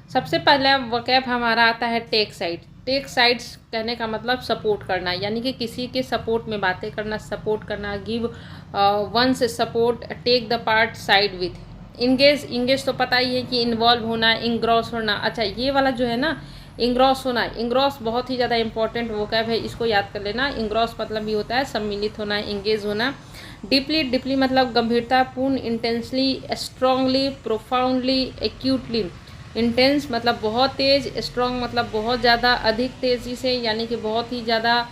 सबसे पहला वोकैब हमारा आता है टेक साइड। टेक साइड्स कहने का मतलब सपोर्ट करना, यानी कि किसी के सपोर्ट में बातें करना, सपोर्ट करना, give one's support, take the part side with. Engage, engage तो पता ही है कि इन्वॉल्व होना, इंग्रॉस होना। अच्छा, ये वाला जो है ना, इंग्रॉस होना, इंग्रॉस बहुत ही ज़्यादा इंपॉर्टेंट वोकैब है, इसको याद कर लेना। इंग्रॉस मतलब ये होता है सम्मिलित होना, इंगेज होना। डीपली, डीपली मतलब गंभीरतापूर्ण, intensely, strongly, profoundly, acutely. Intense मतलब बहुत तेज, स्ट्रांग मतलब बहुत ज़्यादा, अधिक तेज़ी से, यानी कि बहुत ही ज़्यादा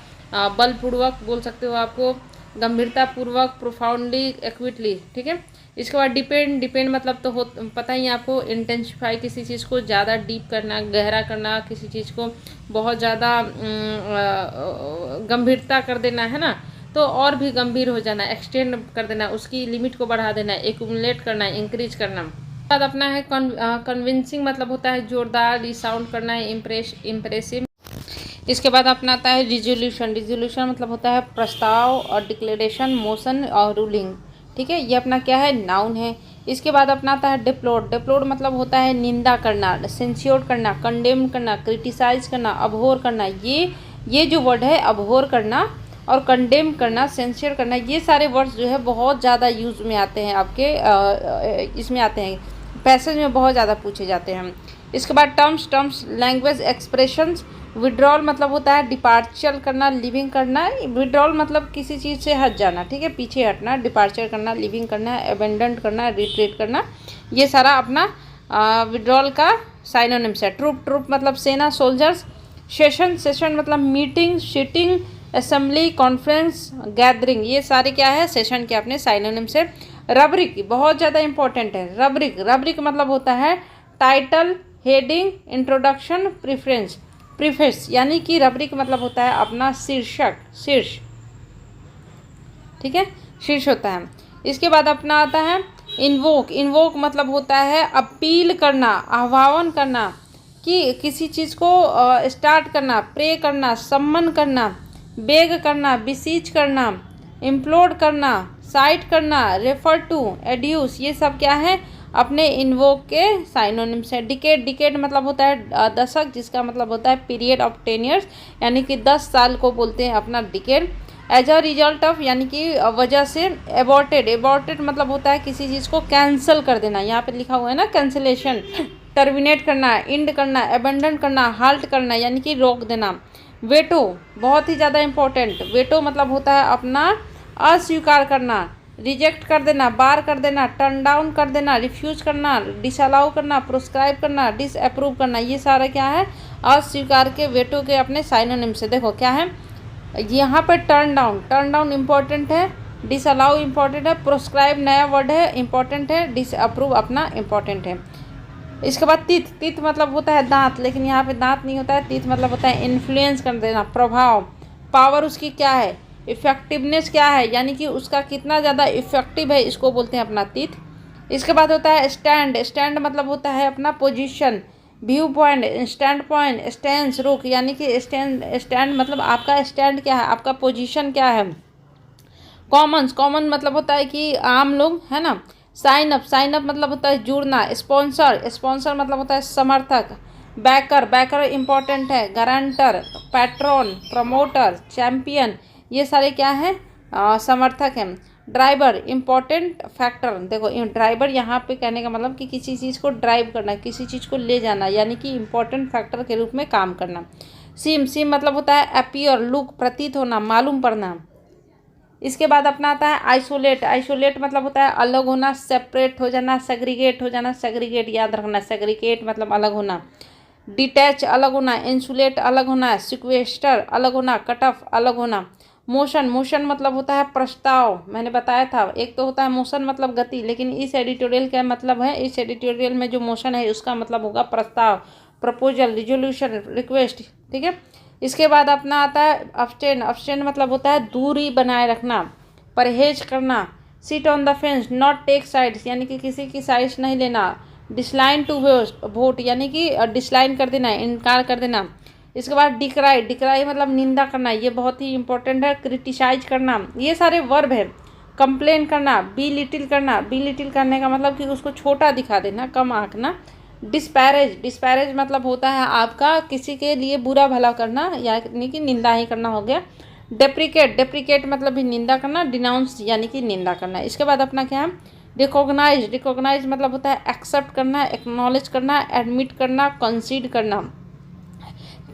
बलपूर्वक बोल सकते हो आपको, गंभीरतापूर्वक, प्रोफाउंडली, एक्विटली। ठीक है। इसके बाद डिपेंड, डिपेंड मतलब तो पता ही है आपको, इंटेंसिफाई, किसी चीज़ को ज़्यादा डीप करना, गहरा करना, किसी चीज़ को बहुत ज़्यादा गंभीरता कर देना, है ना, तो और भी गंभीर हो जाना, एक्सटेंड कर देना, उसकी लिमिट को बढ़ा देना, एक्यूमुलेट करना, इंक्रीज करना। बाद अपना है कन्विंसिंग, मतलब होता है जोरदार, रिसाउंड करना है, इम्प्रेसिव। इसके बाद अपना आता है रिजोल्यूशन। रिजोल्यूशन मतलब होता है प्रस्ताव और डिक्लेरेशन, मोशन और रूलिंग। ठीक है, ये अपना क्या है, नाउन है। इसके बाद अपना आता है डिप्लोर। डिप्लोर मतलब होता है निंदा करना, सेंस्योर करना, कंडेम करना, क्रिटिसाइज करना, अबहोर करना। ये जो वर्ड है, अबहोर करना और कंडेम करना, सेंस्योर करना, ये सारे वर्ड्स जो है बहुत ज़्यादा यूज में आते हैं आपके, इसमें आते हैं, पैसेज में बहुत ज़्यादा पूछे जाते हैं। इसके बाद टर्म्स, लैंग्वेज, एक्सप्रेशंस। विड्रॉल मतलब होता है डिपार्चर करना, लिविंग करना। विड्रॉल मतलब किसी चीज़ से हट जाना, ठीक है, पीछे हटना। डिपार्चर करना, लिविंग करना, एबेंडन करना, रिट्रीट करना, ये सारा अपना विड्रॉल का साइनोनिम्स है। ट्रूप मतलब सेना, सोल्जर्स। सेशन मतलब meeting, sitting, assembly, conference, gathering, ये सारे क्या है, सेशन के अपने साइनोनिम्स है। रब्रिक बहुत ज़्यादा इंपॉर्टेंट है। रब्रिक मतलब होता है टाइटल, हेडिंग, इंट्रोडक्शन, प्रीफेस, यानी कि रब्रिक मतलब होता है अपना शीर्षक, शीर्ष। ठीक है, शीर्ष होता है। इसके बाद अपना आता है इन्वोक मतलब होता है अपील करना, आह्वान करना, कि किसी चीज़ को स्टार्ट करना, प्रे करना, सम्मन करना, बेग करना, बिसीच करना, इम्प्लोड करना, साइट करना, रेफर टू, एड्यूस, ये सब क्या है, अपने इन्वोक के साइनोनिम्स है। डिकेड मतलब होता है दशक, जिसका मतलब होता है पीरियड ऑफ 10 ईयर्स, यानी कि 10 साल को बोलते हैं अपना decade. As a result of, यानी कि वजह से। एबॉर्टेड मतलब होता है किसी चीज़ को कैंसिल कर देना, यहाँ पे लिखा हुआ है ना, कैंसिलेशन। टर्मिनेट करना, इंड करना, अबेंडन करना, हाल्ट करना, यानी कि रोक देना। वेटो बहुत ही ज़्यादा इंपॉर्टेंट। वेटो मतलब होता है अपना अस्वीकार करना, रिजेक्ट कर देना, बार कर देना, टर्न डाउन कर देना, रिफ्यूज करना, डिसअलाउ करना, प्रोस्क्राइब करना, डिसअप्रूव करना, ये सारा क्या है, अस्वीकार के वेटो के अपने साइनोनिम से। देखो क्या है यहाँ पर, टर्न डाउन इंपॉर्टेंट है, डिसअलाउ इंपॉर्टेंट है, प्रोस्क्राइब नया वर्ड है, इंपॉर्टेंट है, डिसअप्रूव अपना इंपॉर्टेंट है। इसके बाद तीत मतलब होता है दांत, लेकिन यहाँ पे दांत नहीं होता है, तीत मतलब होता है इन्फ्लुएंस कर देना, प्रभाव। पावर उसकी क्या है, इफेक्टिवनेस क्या है, यानी कि उसका कितना ज़्यादा इफेक्टिव है, इसको बोलते हैं अपना तीत। इसके बाद होता है स्टैंड मतलब होता है अपना position, view point, stand point, stand, रुख, यानी कि स्टैंड मतलब आपका स्टैंड क्या है, आपका पोजीशन क्या है। कॉमन मतलब होता है कि आम लोग, है ना। साइन अप मतलब होता है जुड़ना। स्पॉन्सर मतलब होता है समर्थक। बैकर इंपॉर्टेंट है। गारंटर, पैट्रॉन, प्रमोटर, चैम्पियन, ये सारे क्या है, समर्थक हैं। Driver important factor. देखो ड्राइवर यहाँ पे कहने का मतलब कि किसी चीज़ को ड्राइव करना, किसी चीज़ को ले जाना, यानी कि इंपॉर्टेंट फैक्टर के रूप में काम करना। सिम मतलब होता है अपीयर, लुक, प्रतीत होना, मालूम पड़ना। इसके बाद अपना आता है आइसोलेट मतलब होता है अलग होना, सेपरेट हो जाना, सेग्रीगेट याद रखना, सेग्रीगेट मतलब अलग होना। डिटैच अलग होना, इंसुलेट अलग होना, सिक्वेस्टर अलग होना, कट ऑफ अलग होना। मोशन मतलब होता है प्रस्ताव, मैंने बताया था। एक तो होता है मोशन मतलब गति, लेकिन इस एडिटोरियल का मतलब है, इस एडिटोरियल में जो मोशन है उसका मतलब होगा प्रस्ताव, प्रपोजल, रिजोल्यूशन, रिक्वेस्ट। ठीक है। इसके बाद अपना आता है अब्सटेन मतलब होता है दूरी बनाए रखना, परहेज करना। Sit on the fence, not take sides, यानी कि किसी की साइड्स नहीं लेना। डिसलाइन टू वोट, यानी कि डिसलाइन कर देना, इनकार कर देना। इसके बाद डिक्राई मतलब निंदा करना, ये बहुत ही इंपॉर्टेंट है। क्रिटिसाइज करना, ये सारे वर्ब है। कंप्लेन करना, बी लिटिल करना, बी लिटिल करने का मतलब कि उसको छोटा दिखा देना, कम आंकना। डिस्पैरेज, डिस्पैरेज मतलब होता है आपका किसी के लिए बुरा भला करना, यानी कि निंदा ही करना हो गया। डेप्रिकेट, डेप्रिकेट मतलब भी निंदा करना। डिनाउंस यानी कि निंदा करना। इसके बाद अपना क्या है, रिकॉग्नाइज, रिकॉग्नाइज मतलब होता है एक्सेप्ट करना, एक्नॉलेज करना, एडमिट करना, कंसीड करना।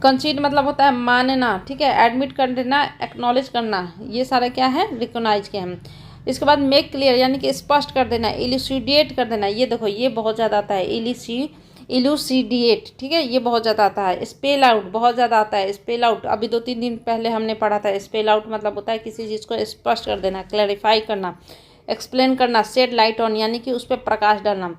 कंसीड मतलब होता है मानना, ठीक है, एडमिट कर देना, एक्नॉलेज करना, ये सारा क्या है, रिकॉग्नाइज के हम। इसके बाद मेक क्लियर यानी कि स्पष्ट कर देना, इलुसिडेट कर देना, ये देखो ये बहुत ज़्यादा आता है, इलुसिडिएट, ठीक है, ये बहुत ज़्यादा आता है। स्पेल आउट बहुत ज़्यादा आता है, स्पेल आउट अभी 2-3 दिन पहले हमने पढ़ा था। स्पेल आउट मतलब होता है किसी चीज़ को स्पष्ट कर देना, क्लैरिफाई करना, एक्सप्लेन करना, शेड लाइट ऑन यानी कि उस पर प्रकाश डालना।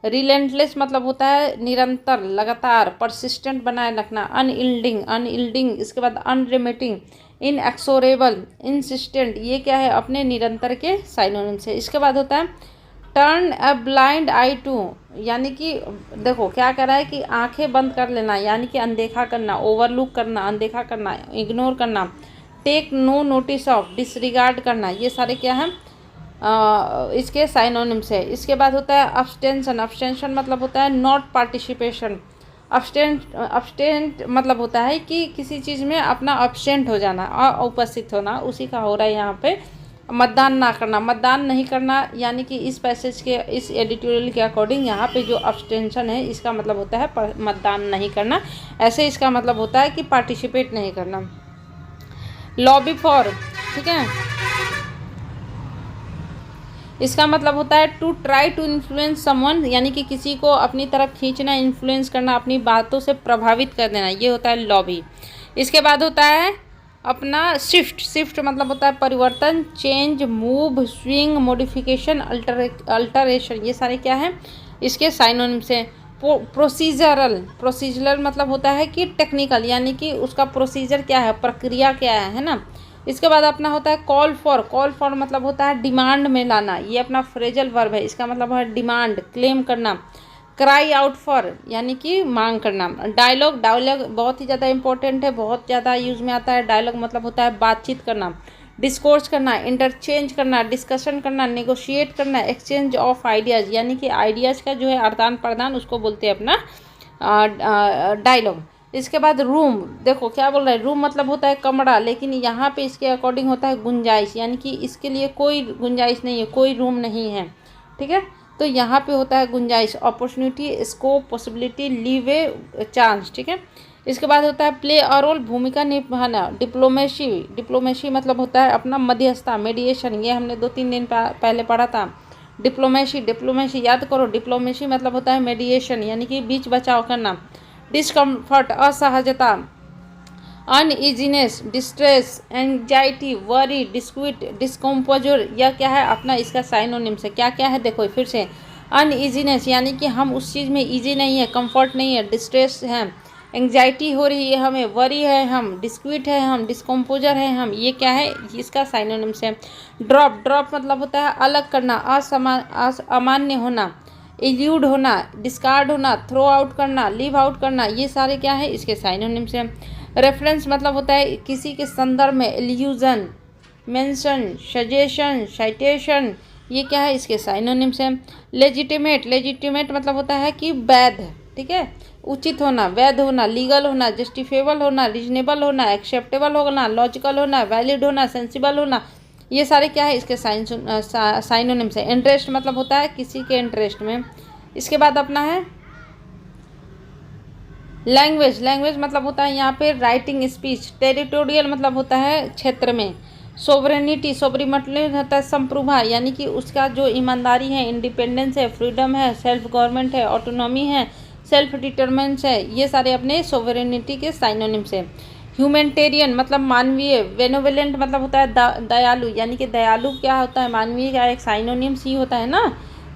रिलेंटलेस मतलब होता है निरंतर, लगातार, परसिस्टेंट बनाए रखना। अनइल्डिंग, अनइल्डिंग, इसके बाद अनरिमिटिंग, इनएक्सोरेबल, इंसिस्टेंट, ये क्या है, अपने निरंतर के साइनोनिम्स है। इसके बाद होता है turn a blind eye to, यानी कि देखो क्या कर रहा है कि आंखें बंद कर लेना, यानी कि अनदेखा करना, ओवरलुक करना, अनदेखा करना, इग्नोर करना। Take no notice of, disregard करना, ये सारे क्या हैं इसके साइनोनिम्स है। इसके बाद होता है अब्सटेंशन, अब्सटेंशन मतलब होता है नॉट पार्टिसिपेशन। अब्सटेंट मतलब होता है कि किसी चीज़ में अपना अब्सेंट हो जाना, उपस्थित होना, उसी का हो रहा है यहाँ पे मतदान ना करना, मतदान नहीं करना, यानी कि इस पैसेज के, इस एडिटोरियल के अकॉर्डिंग यहाँ पे जो अब्सटेंशन है इसका मतलब होता है मतदान नहीं करना। ऐसे इसका मतलब होता है कि पार्टिसिपेट नहीं करना। लॉबी फॉर, ठीक है, इसका मतलब होता है to try to influence someone, यानी कि किसी को अपनी तरफ खींचना, इन्फ्लुएंस करना, अपनी बातों से प्रभावित कर देना, ये होता है लॉबी। इसके बाद होता है अपना शिफ्ट, शिफ्ट मतलब होता है परिवर्तन, change, move, swing, modification, alteration, ये सारे क्या हैं इसके साइनोनिम्स हैं। प्रोसीजरल, प्रोसीजरल मतलब होता है कि टेक्निकल, यानी कि उसका प्रोसीजर क्या है, प्रक्रिया क्या है ना। इसके बाद अपना होता है कॉल फॉर, कॉल फॉर मतलब होता है डिमांड में लाना, ये अपना फ्रेजल वर्ब है, इसका मतलब है डिमांड, क्लेम करना। क्राई आउट फॉर यानी कि मांग करना। डायलॉग, डायलॉग बहुत ही ज़्यादा इंपॉर्टेंट है, बहुत ज़्यादा यूज़ में आता है। डायलॉग मतलब होता है बातचीत करना। डिस्कोर्स करना, इंटरचेंज करना, डिस्कशन करना, नेगोशिएट करना, एक्सचेंज ऑफ आइडियाज़, यानी कि आइडियाज़ का जो है आदान प्रदान, उसको बोलते हैं अपना डायलॉग। इसके बाद रूम, देखो क्या बोल रहा है, रूम मतलब होता है कमरा, लेकिन यहाँ पे इसके अकॉर्डिंग होता है गुंजाइश, यानी कि इसके लिए कोई गुंजाइश नहीं है, कोई रूम नहीं है, ठीक है। तो यहाँ पे होता है गुंजाइश, opportunity, scope, possibility, leave a chance, ठीक है। इसके बाद होता है प्ले अ रोल, भूमिका निभाना। डिप्लोमेसी, डिप्लोमेसी मतलब होता है अपना मध्यस्थता, मेडिएशन, ये हमने 2-3 दिन पहले पढ़ा था। डिप्लोमेसी, डिप्लोमेसी याद करो, डिप्लोमेसी मतलब होता है मेडिएशन, यानी कि बीच बचाव करना। डिस्कम्फर्ट, असहजता, अनइजीनेस, डिस्ट्रेस, एंजाइटी, वरी, डिस्क्विट, डिस्कम्पोजर, यह क्या है अपना इसका साइनोनिम्स है। क्या क्या है देखो फिर से, अनइजीनेस यानी कि हम उस चीज़ में ईजी नहीं है, कंफर्ट नहीं है, डिस्ट्रेस है, एंजाइटी हो रही है हमें, वरी है हम, डिस्क्विट है हम, डिस्कम्पोजर है हम, ये क्या है इसका साइनोनिम्स है। ड्रॉप, ड्रॉप मतलब होता है अलग करना, अमान्य होना, इल्यूड होना, डिस्कार्ड होना, थ्रो आउट करना, लीव आउट करना, ये सारे क्या है इसके साइनोनिम्स हैं। रेफरेंस मतलब होता है किसी के संदर्भ में, एल्यूजन, मेंशन, सजेशन, साइटेशन, ये क्या है इसके साइनोनिम्स हैं। लेजिटिमेट, लेजिटिमेट मतलब होता है कि वैध, ठीक है, उचित होना, वैध होना, लीगल होना, जस्टिफेबल होना, रीजनेबल होना, एक्सेप्टेबल होना, लॉजिकल होना, वैलिड होना, सेंसिबल होना, ये सारे क्या है इसके साइनोनिम्स है। इंटरेस्ट मतलब होता है किसी के इंटरेस्ट में। इसके बाद अपना है लैंग्वेज, लैंग्वेज मतलब होता है यहाँ पे राइटिंग, स्पीच। टेरिटोरियल मतलब होता है क्षेत्र में। सोवरेनिटी, सोवरी मतलब होता है संप्रभुता, यानी कि उसका जो ईमानदारी है, इंडिपेंडेंस है, फ्रीडम है, सेल्फ गवर्नमेंट है, ऑटोनॉमी है, सेल्फ डिटरमेंस है, ये सारे अपने सोवरेनिटी के साइनोनिम्स है। ह्यूमैनिटेरियन मतलब मानवीय। बेनेवोलेंट मतलब होता है दयालु, यानी कि दयालु क्या होता है, मानवीय का एक साइनोनिम्स ही होता है ना।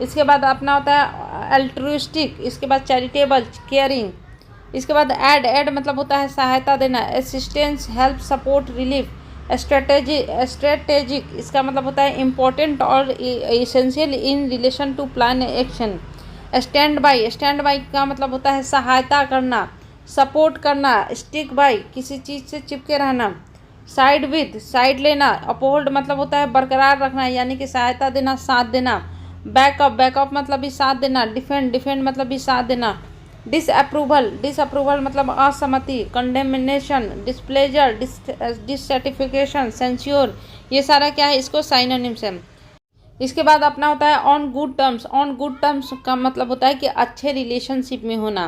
इसके बाद अपना होता है अल्ट्रुइस्टिक, इसके बाद चैरिटेबल, केयरिंग। इसके बाद ऐड, ऐड मतलब होता है सहायता देना, assistance, help, support, relief. Strategic, इसका मतलब होता है इम्पोर्टेंट और essential in relation to plan action. Stand by, stand by का मतलब होता है सहायता करना, सपोर्ट करना। स्टिक बाई, किसी चीज़ से चिपके रहना। साइड विद, साइड लेना। अपहोल्ड मतलब होता है बरकरार रखना, यानी कि सहायता देना, साथ देना। बैकअप, बैकअप मतलब भी साथ देना। डिफेंड, डिफेंड मतलब भी साथ देना। डिसअप्रूवल, डिसअप्रूवल मतलब असहमति, कंडेमिनेशन, डिस्प्लेजर, डिससेटिफिकेशन, सेंस्योर, ये सारा क्या है, इसको साइनोनिम्स है। इसके बाद अपना होता है on good terms. On good terms का मतलब होता है कि अच्छे रिलेशनशिप में होना।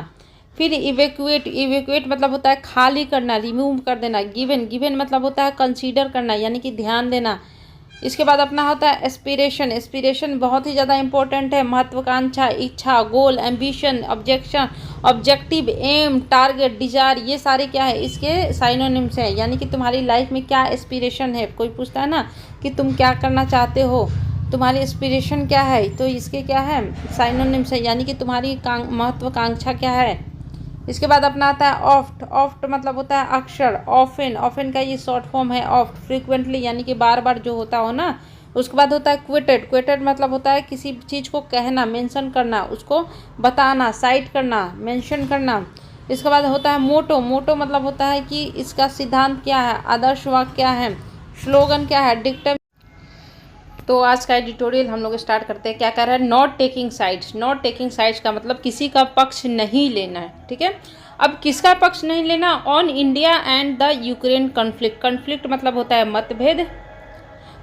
फिर इवेक्यूएट, इवेक्यूएट मतलब होता है खाली करना, रिमूव कर देना। गिवन, गिवन मतलब होता है कंसीडर करना, यानी कि ध्यान देना। इसके बाद अपना होता है एस्पिरेशन। एस्पिरेशन बहुत ही ज़्यादा इंपॉर्टेंट है। महत्वाकांक्षा, इच्छा, goal, ambition, objection, objective, aim, target, desire, ये सारे क्या है, इसके साइनोनिम्स हैं। यानी कि तुम्हारी लाइफ में क्या एस्पिरेशन है, कोई पूछता है ना कि तुम क्या करना चाहते हो, तुम्हारी एस्पिरेशन क्या है, तो इसके क्या है, साइनोनिम्स है, यानी कि तुम्हारी महत्वाकांक्षा क्या है। इसके बाद अपना आता है ऑफ्ट। ऑफ्ट मतलब होता है अक्सर। ऑफन, ऑफन का ये शॉर्ट फॉर्म है ऑफ्ट। फ्रीक्वेंटली यानी कि बार बार जो होता हो ना। उसके बाद होता है क्विटेड। क्विटेड मतलब होता है किसी चीज़ को कहना, मेंशन करना, उसको बताना, साइट करना, मेंशन करना। इसके बाद होता है मोटो। मोटो मतलब होता है कि इसका सिद्धांत क्या है, आदर्श वाक्य क्या है, स्लोगन क्या है, डिक्टम। तो आज का एडिटोरियल हम लोग स्टार्ट करते हैं। क्या कह रहा है, not taking sides. Not taking sides का मतलब किसी का पक्ष नहीं लेना है, ठीक है। अब किसका पक्ष नहीं लेना, on India and the Ukraine conflict. Conflict मतलब होता है मतभेद।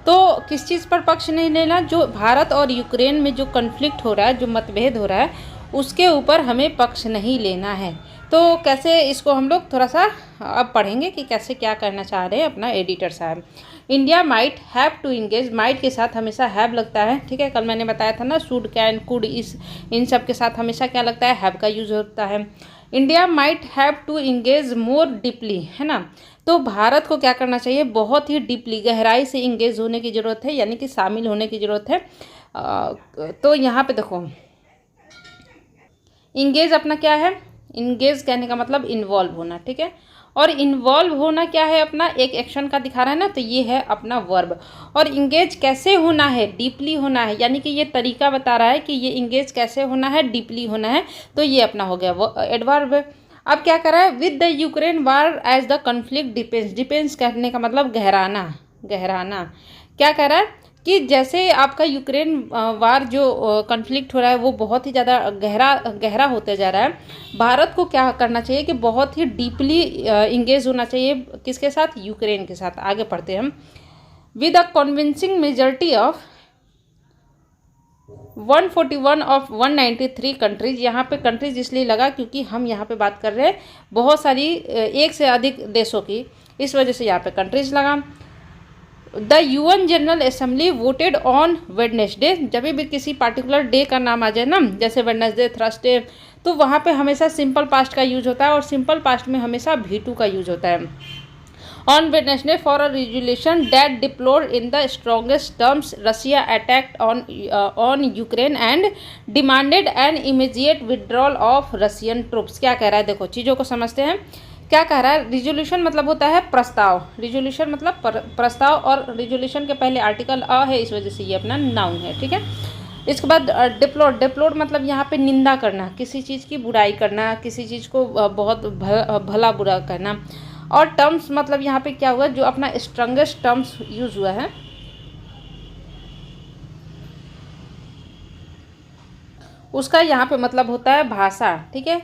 तो किस चीज़ पर पक्ष नहीं लेना, जो भारत और यूक्रेन में जो कॉन्फ्लिक्ट हो रहा है, जो मतभेद हो रहा है, उसके ऊपर हमें पक्ष नहीं लेना है। तो कैसे इसको हम लोग थोड़ा सा अब पढ़ेंगे कि कैसे क्या करना चाह रहे हैं अपना एडिटर साहब। India might have to engage. Might के साथ हमेशा हैव लगता है, ठीक है। कल मैंने बताया था ना, शुड, कैन, कुड, इस, इन सब के साथ हमेशा क्या लगता है, हैव का यूज होता है। India might have to engage more deeply, है ना। तो भारत को क्या करना चाहिए, बहुत ही डीपली, गहराई से इंगेज होने की ज़रूरत है, यानी कि शामिल होने की ज़रूरत है। तो यहाँ पे देखो, इंगेज अपना क्या है, इंगेज कहने का मतलब इन्वॉल्व होना, ठीक है। और इन्वॉल्व होना क्या है, अपना एक एक्शन का दिखा रहा है ना, तो ये है अपना वर्ब। और इंगेज कैसे होना है, डीपली होना है, यानी कि ये तरीका बता रहा है कि ये इंगेज कैसे होना है, डीपली होना है। तो ये अपना हो गया वो एडवर्ब। अब क्या कर रहा है, with the Ukraine war as the conflict depends. Depends कहने का मतलब गहराना, गहराना। क्या कह रहा है कि जैसे आपका यूक्रेन वार जो कॉन्फ्लिक्ट हो रहा है वो बहुत ही ज़्यादा गहरा होते जा रहा है, भारत को क्या करना चाहिए कि बहुत ही डीपली इंगेज होना चाहिए, किसके साथ, यूक्रेन के साथ। आगे पढ़ते हैं हम। With a convincing majority of 141 of 193 countries. यहाँ पे कंट्रीज इसलिए लगा क्योंकि हम यहाँ पे बात कर रहे हैं बहुत सारी एक से अधिक देशों की, इस वजह से यहाँ पे कंट्रीज लगा। The UN general assembly voted on Wednesday. जब भी किसी पार्टिकुलर डे का नाम आ जाए ना, जैसे वेडनेसडे, थर्सडे, तो वहाँ पे हमेशा सिंपल पास्ट का यूज होता है, और सिंपल पास्ट में हमेशा V2 का यूज होता है। On Wednesday for a resolution that deplore in the strongest terms Russia attacked on Ukraine and demanded an immediate withdrawal of Russian troops. क्या कह रहा है, देखो चीज़ों को समझते हैं। क्या कह रहा है, रिजोल्यूशन मतलब होता है प्रस्ताव। रिजोल्यूशन मतलब प्रस्ताव, और रिजोल्यूशन के पहले आर्टिकल अ है, इस वजह से ये अपना नाउन है, ठीक है। इसके बाद डिप्लोर। डिप्लोर मतलब यहाँ पे निंदा करना, किसी चीज़ की बुराई करना, किसी चीज़ को बहुत भला बुरा करना। और टर्म्स मतलब यहाँ पे क्या हुआ, जो अपना स्ट्रॉन्गेस्ट टर्म्स यूज हुआ है, उसका यहाँ पे मतलब होता है भाषा, ठीक है।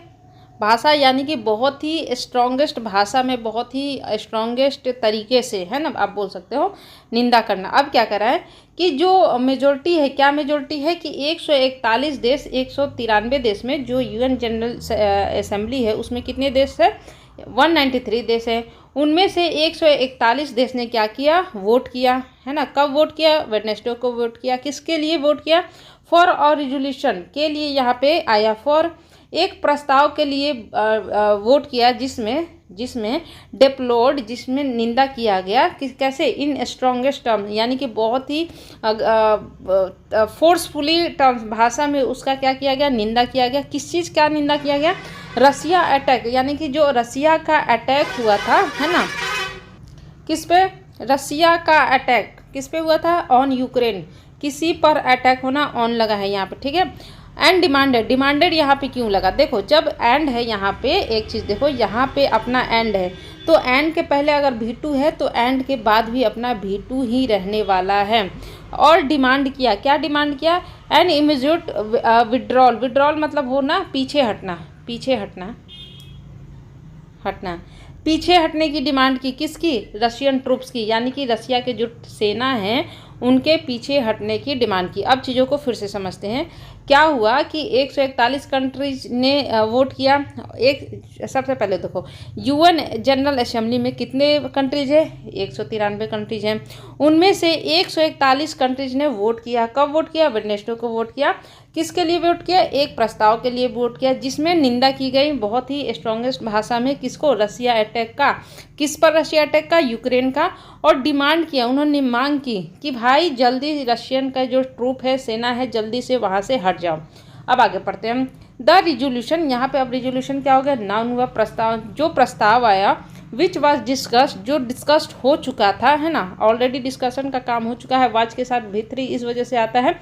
भाषा यानी कि बहुत ही स्ट्रॉन्गेस्ट भाषा में, बहुत ही स्ट्रॉन्गेस्ट तरीके से, है ना, आप बोल सकते हो, निंदा करना। अब क्या कर रहा है कि जो मेजोरिटी है, क्या मेजोरिटी है कि 141 देश, 193 देश में जो यूएन जनरल असेंबली है उसमें कितने देश है, 193 देश है। उनमें से 141 देश ने क्या किया, वोट किया, है ना। कब वोट किया, वेडनेसडे को वोट किया। किसके लिए वोट किया, फॉर और रिजोल्यूशन के लिए यहाँ पे आया, फॉर एक प्रस्ताव के लिए वोट किया, जिसमें डेप्लोर्ड, जिसमें निंदा किया गया, कैसे, इन स्ट्रॉन्गेस्ट टर्म, यानी कि बहुत ही फोर्सफुली टर्म्स, भाषा में उसका क्या किया गया, निंदा किया गया। किस चीज़ का निंदा किया गया, रसिया अटैक, यानी कि जो रसिया का अटैक हुआ था, है ना, किस पे, रसिया का अटैक किस पे हुआ था, ऑन यूक्रेन। किसी पर अटैक होना ऑन लगा है यहाँ पे, ठीक है। एंड डिमांडेड, डिमांडेड यहाँ पे क्यों लगा, देखो जब एंड है यहाँ पे, एक चीज़ देखो, यहाँ पे अपना एंड है, तो एंड के पहले अगर V2 है तो एंड के बाद भी अपना V2 ही रहने वाला है। और डिमांड किया, क्या डिमांड किया, एन इमीडिएट विड्रॉल। विड्रॉल मतलब होना, पीछे हटना, पीछे पीछे हटने की डिमांड की, किसकी? रशियन ट्रूप्स की, यानी कि रसिया के जो सेना है उनके पीछे हटने की डिमांड की। अब चीज़ों को फिर से समझते हैं। क्या हुआ कि 141 कंट्रीज ने वोट किया। सबसे पहले देखो, यूएन जनरल असेंबली में कितने कंट्रीज है? 193 कंट्रीज हैं। उनमें से 141 कंट्रीज ने वोट किया। कब वोट किया? वेडनेसडे को वोट किया। किसके लिए वोट किया? एक प्रस्ताव के लिए वोट किया जिसमें निंदा की गई बहुत ही स्ट्रॉन्गेस्ट भाषा में। किसको? रसिया अटैक का। किस पर रशिया अटैक का? यूक्रेन का। और डिमांड किया, उन्होंने मांग की कि भाई जल्दी रशियन का जो ट्रूप है, सेना है, जल्दी से वहाँ से हट जाओ। अब आगे पढ़ते हैं। द रिजोल्यूशन, यहाँ पे अब रिजोल्यूशन क्या हो गया? नाउन हुआ प्रस्ताव। जो प्रस्ताव आया विच वॉज डिस्कस्ड, जो डिस्कस्ड हो चुका था, है ना, ऑलरेडी डिस्कशन का काम हो चुका है। वाच के साथ भीतरी इस वजह से आता है,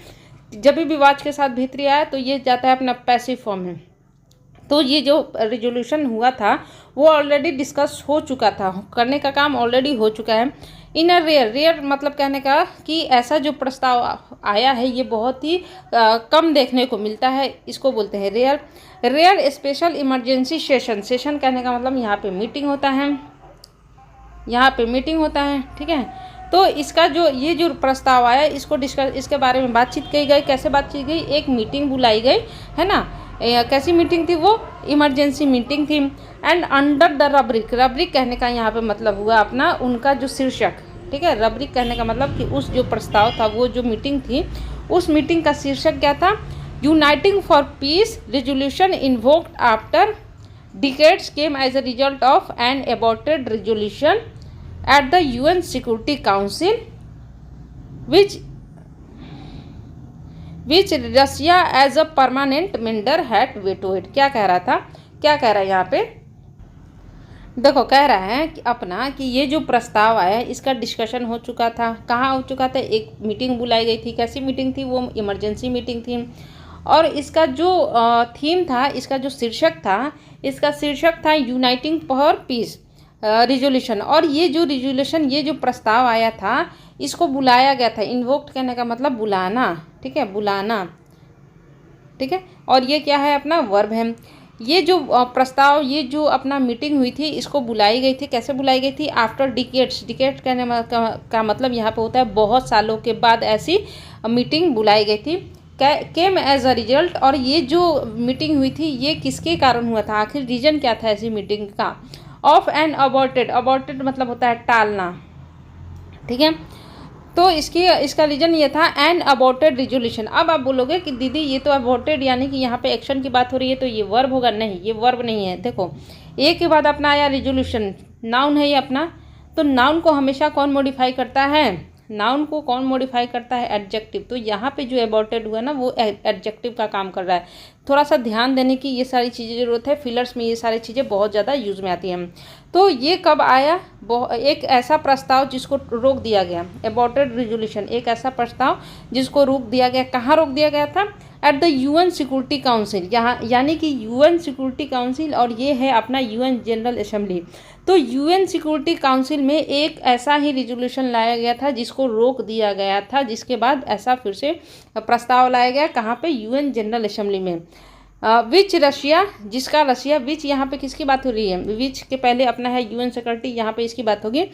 जब भी वाच के साथ भीतरी आया तो ये जाता है अपना पैसिव फॉर्म में। तो ये जो रिजोल्यूशन हुआ था वो ऑलरेडी डिस्कस हो चुका था, करने का काम ऑलरेडी हो चुका है। इन अ रेयर मतलब कहने का कि ऐसा जो प्रस्ताव आया है ये बहुत ही कम देखने को मिलता है, इसको बोलते हैं रेयर स्पेशल इमरजेंसी सेशन कहने का मतलब यहाँ पे मीटिंग होता है, ठीक है। तो इसका जो ये जो प्रस्ताव आया इसको डिस्कस, इसके बारे में बातचीत की गई। कैसे बातचीत गई? एक मीटिंग बुलाई गई, है ना। कैसी मीटिंग थी वो? इमरजेंसी मीटिंग थी। एंड अंडर द रब्रिक कहने का यहाँ पे मतलब हुआ अपना उनका जो शीर्षक, ठीक है। रब्रिक कहने का मतलब कि उस जो प्रस्ताव था, वो जो मीटिंग थी, उस मीटिंग का शीर्षक क्या था? Uniting for peace resolution invoked after decades came as a result of an aborted resolution at the UN Security Council which Russia as a permanent member had vetoed। क्या कह रहा था? क्या कह रहा है यहाँ पे? देखो, कह रहा है कि अपना कि ये जो प्रस्ताव आया इसका डिस्कशन हो चुका था। कहाँ हो चुका था? एक मीटिंग बुलाई गई थी। कैसी मीटिंग थी? वो इमरजेंसी मीटिंग थी। और इसका जो थीम था, इसका जो शीर्षक था यूनाइटिंग फॉर पीस रिजोल्यूशन। और ये जो रिजोल्यूशन, ये जो प्रस्ताव आया था, इसको बुलाया गया था। इन्वोक्ड कहने का मतलब बुलाना, ठीक है, बुलाना, ठीक है। और ये क्या है? अपना वर्ब है। ये जो प्रस्ताव, ये जो अपना मीटिंग हुई थी, इसको बुलाई गई थी। कैसे बुलाई गई थी? आफ्टर डिकेड्स कहने का मतलब यहाँ पे होता है बहुत सालों के बाद ऐसी मीटिंग बुलाई गई थी। केम एज अ रिजल्ट, और ये जो मीटिंग हुई थी ये किसके कारण हुआ था? आखिर रीजन क्या था ऐसी मीटिंग का? ऑफ एन अबॉर्टेड मतलब होता है टालना, ठीक है। तो इसका रीजन ये था एन अबॉर्टेड रिजोल्यूशन। अब आप बोलोगे कि दीदी ये तो अबॉर्टेड यानी कि यहाँ पे एक्शन की बात हो रही है, तो ये वर्ब होगा। नहीं, ये वर्ब नहीं है। देखो, एक के बाद अपना आया रिजोल्यूशन, नाउन है ये अपना। तो नाउन को हमेशा कौन मॉडिफाई करता है? नाउन को कौन मॉडिफाई करता है? एडजेक्टिव। तो यहाँ पे जो अबॉर्टेड हुआ ना, वो एडजेक्टिव का काम कर रहा है। थोड़ा सा ध्यान देने की ये सारी चीज़ें ज़रूरत है। फिलर्स में ये सारी चीज़ें बहुत ज़्यादा यूज़ में आती हैं। तो ये कब आया? एक ऐसा प्रस्ताव जिसको रोक दिया गया, अबॉर्टेड रिजोल्यूशन, एक ऐसा प्रस्ताव जिसको रोक दिया गया। कहाँ रोक दिया गया था? At the UN security council, यहाँ यानी कि यूएन सिक्योरिटी काउंसिल, और ये है अपना यूएन जनरल असेंबली। तो यूएन सिक्योरिटी काउंसिल में एक ऐसा ही रिजोल्यूशन लाया गया था जिसको रोक दिया गया था, जिसके बाद ऐसा फिर से प्रस्ताव लाया गया। कहाँ पे? यूएन जनरल असेंबली में। विच रशिया, जिसका रशिया, विच यहाँ पे किसकी बात हो रही है? विच के पहले अपना है यूएन सिक्योरिटी, यहाँ पे इसकी बात होगी।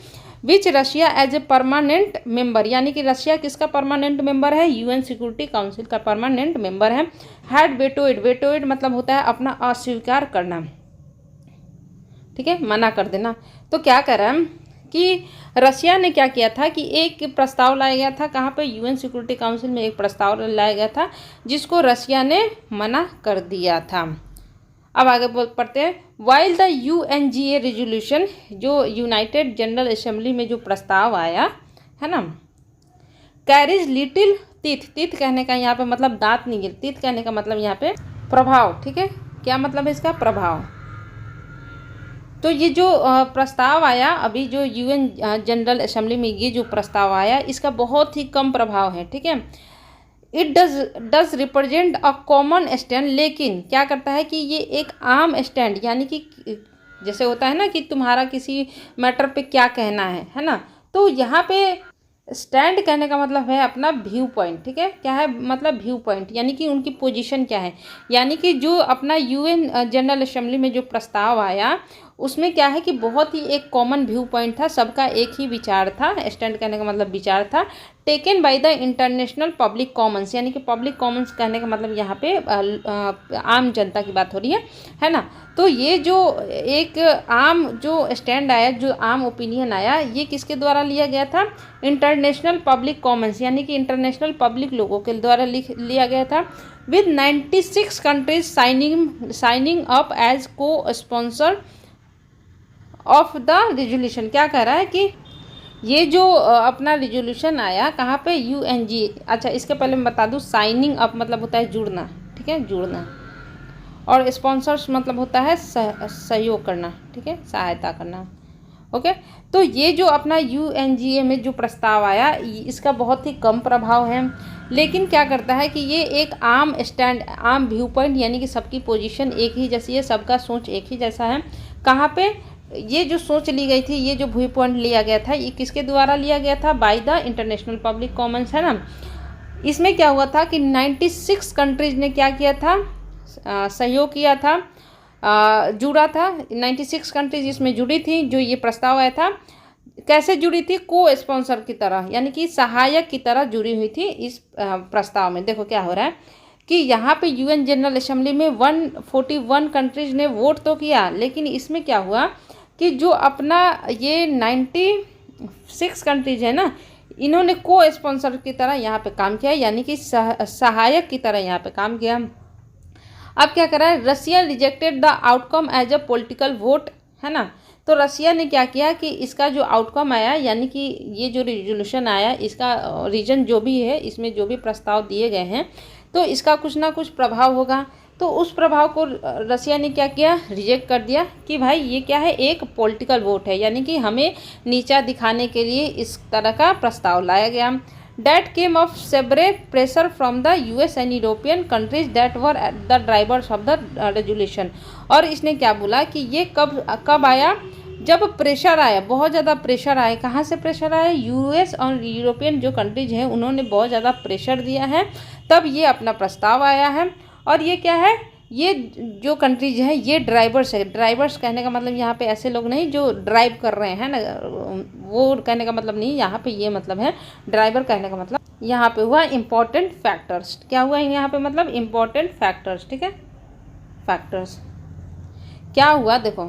Which Russia as a permanent member, यानी कि रशिया किसका परमानेंट मेंबर है? यूएन सिक्योरिटी काउंसिल का परमानेंट मेंबर है। हैड वेटोइड मतलब होता है अपना अस्वीकार करना, ठीक है, मना कर देना। तो क्या कर रहा है कि रशिया ने क्या किया था कि एक प्रस्ताव लाया गया था। कहाँ पे? यूएन सिक्योरिटी काउंसिल में एक प्रस्ताव लाया गया था जिसको रशिया ने मना कर दिया था। अब आगे पढ़ते हैं। वाइल द यूएनजीए रिजोल्यूशन, जो यूनाइटेड जनरल असेंबली में जो प्रस्ताव आया है ना, कैरीज लिटिल तीथ कहने का यहाँ पे मतलब दांत नहीं गिर, तीथ कहने का मतलब यहाँ पे प्रभाव, ठीक है। क्या मतलब है इसका? प्रभाव। तो ये जो प्रस्ताव आया अभी, जो यूएन जनरल असेंबली में ये जो प्रस्ताव आया, इसका बहुत ही कम प्रभाव है, ठीक है। It does represent a common stand, लेकिन क्या करता है कि ये एक आम स्टैंड, यानी कि जैसे होता है ना कि तुम्हारा किसी मैटर पे क्या कहना है ना, तो यहाँ पे स्टैंड कहने का मतलब है अपना व्यू पॉइंट, ठीक है। क्या है मतलब व्यू पॉइंट, यानी कि उनकी पोजीशन क्या है। यानी कि जो अपना यूएन जनरल असेंबली में जो प्रस्ताव आया उसमें क्या है कि बहुत ही एक कॉमन व्यू पॉइंट था, सबका एक ही विचार था। स्टैंड कहने का मतलब विचार था। Taken by the international public Commons, यानी कि पब्लिक कॉमन्स कहने का मतलब यहाँ पे आम जनता की बात हो रही है ना। तो ये जो एक आम जो स्टैंड आया, जो आम ओपिनियन आया, ये किसके द्वारा लिया गया था, इंटरनेशनल पब्लिक कॉमन्स, यानी कि इंटरनेशनल पब्लिक लोगों के द्वारा लिया गया था। With 96 countries signing up as cosponsor of the resolution. क्या कह रहा है कि ये जो अपना रिजोल्यूशन आया कहाँ पे, यूएनजी। अच्छा, इसके पहले मैं बता दूँ, साइनिंग अप मतलब होता है जुड़ना, ठीक है, जुड़ना, और स्पॉन्सर्स मतलब होता है सहयोग करना, ठीक है, सहायता करना। ओके, तो ये जो अपना यूएनजीए में जो प्रस्ताव आया इसका बहुत ही कम प्रभाव है, लेकिन क्या करता है कि ये एक आम स्टैंड, आम व्यू पॉइंट, यानी कि सबकी पोजीशन एक ही जैसी है, सबका सोच एक ही जैसा है। कहाँ पे ये जो सोच ली गई थी, ये जो व्यू पॉइंट लिया गया था, ये किसके द्वारा लिया गया था, by the international public Commons, है ना। इसमें क्या हुआ था कि 96 कंट्रीज ने क्या किया था, सहयोग किया था, जुड़ा था। 96 कंट्रीज इसमें जुड़ी थी। जो ये प्रस्ताव आया था कैसे जुड़ी थी, को स्पॉन्सर की तरह, यानी कि सहायक की तरह जुड़ी हुई थी इस प्रस्ताव में। देखो क्या हो रहा है कि यहाँ पे यूएन जनरल असेंबली में 141 कंट्रीज ने वोट तो किया, लेकिन इसमें क्या हुआ कि जो अपना ये 96 कंट्रीज है ना, इन्होंने को स्पॉन्सर की तरह यहाँ पे काम किया, यानी कि सहायक की तरह यहाँ पे काम किया। अब क्या करा है, Russia rejected the outcome as a political vote, है ना। तो रसिया ने क्या किया कि इसका जो आउटकम आया, यानी कि ये जो रिजोल्यूशन आया, इसका रीजन जो भी है, इसमें जो भी प्रस्ताव दिए गए हैं, तो इसका कुछ ना कुछ प्रभाव होगा। तो उस प्रभाव को रसिया ने क्या किया, रिजेक्ट कर दिया कि भाई ये क्या है, एक पॉलिटिकल वोट है, यानी कि हमें नीचा दिखाने के लिए इस तरह का प्रस्ताव लाया गया। That came of severe pressure from the US and European countries that were the drivers of the resolution। और इसने क्या बोला कि ये कब आया, जब प्रेशर आया, बहुत ज़्यादा प्रेशर आया। कहाँ से प्रेशर आया, यूएस और यूरोपियन जो कंट्रीज हैं उन्होंने बहुत ज़्यादा प्रेशर दिया है, तब ये अपना प्रस्ताव आया है। और ये क्या है, ये जो कंट्रीज हैं ये ड्राइवर्स है। ड्राइवर्स कहने का मतलब यहाँ पे ऐसे लोग नहीं जो ड्राइव कर रहे हैं ना, वो कहने का मतलब नहीं, यहाँ पे ये मतलब है ड्राइवर कहने का मतलब यहाँ पे हुआ इम्पोर्टेंट फैक्टर्स। क्या हुआ यहाँ पे मतलब इम्पोर्टेंट फैक्टर्स, ठीक है, फैक्टर्स। क्या हुआ देखो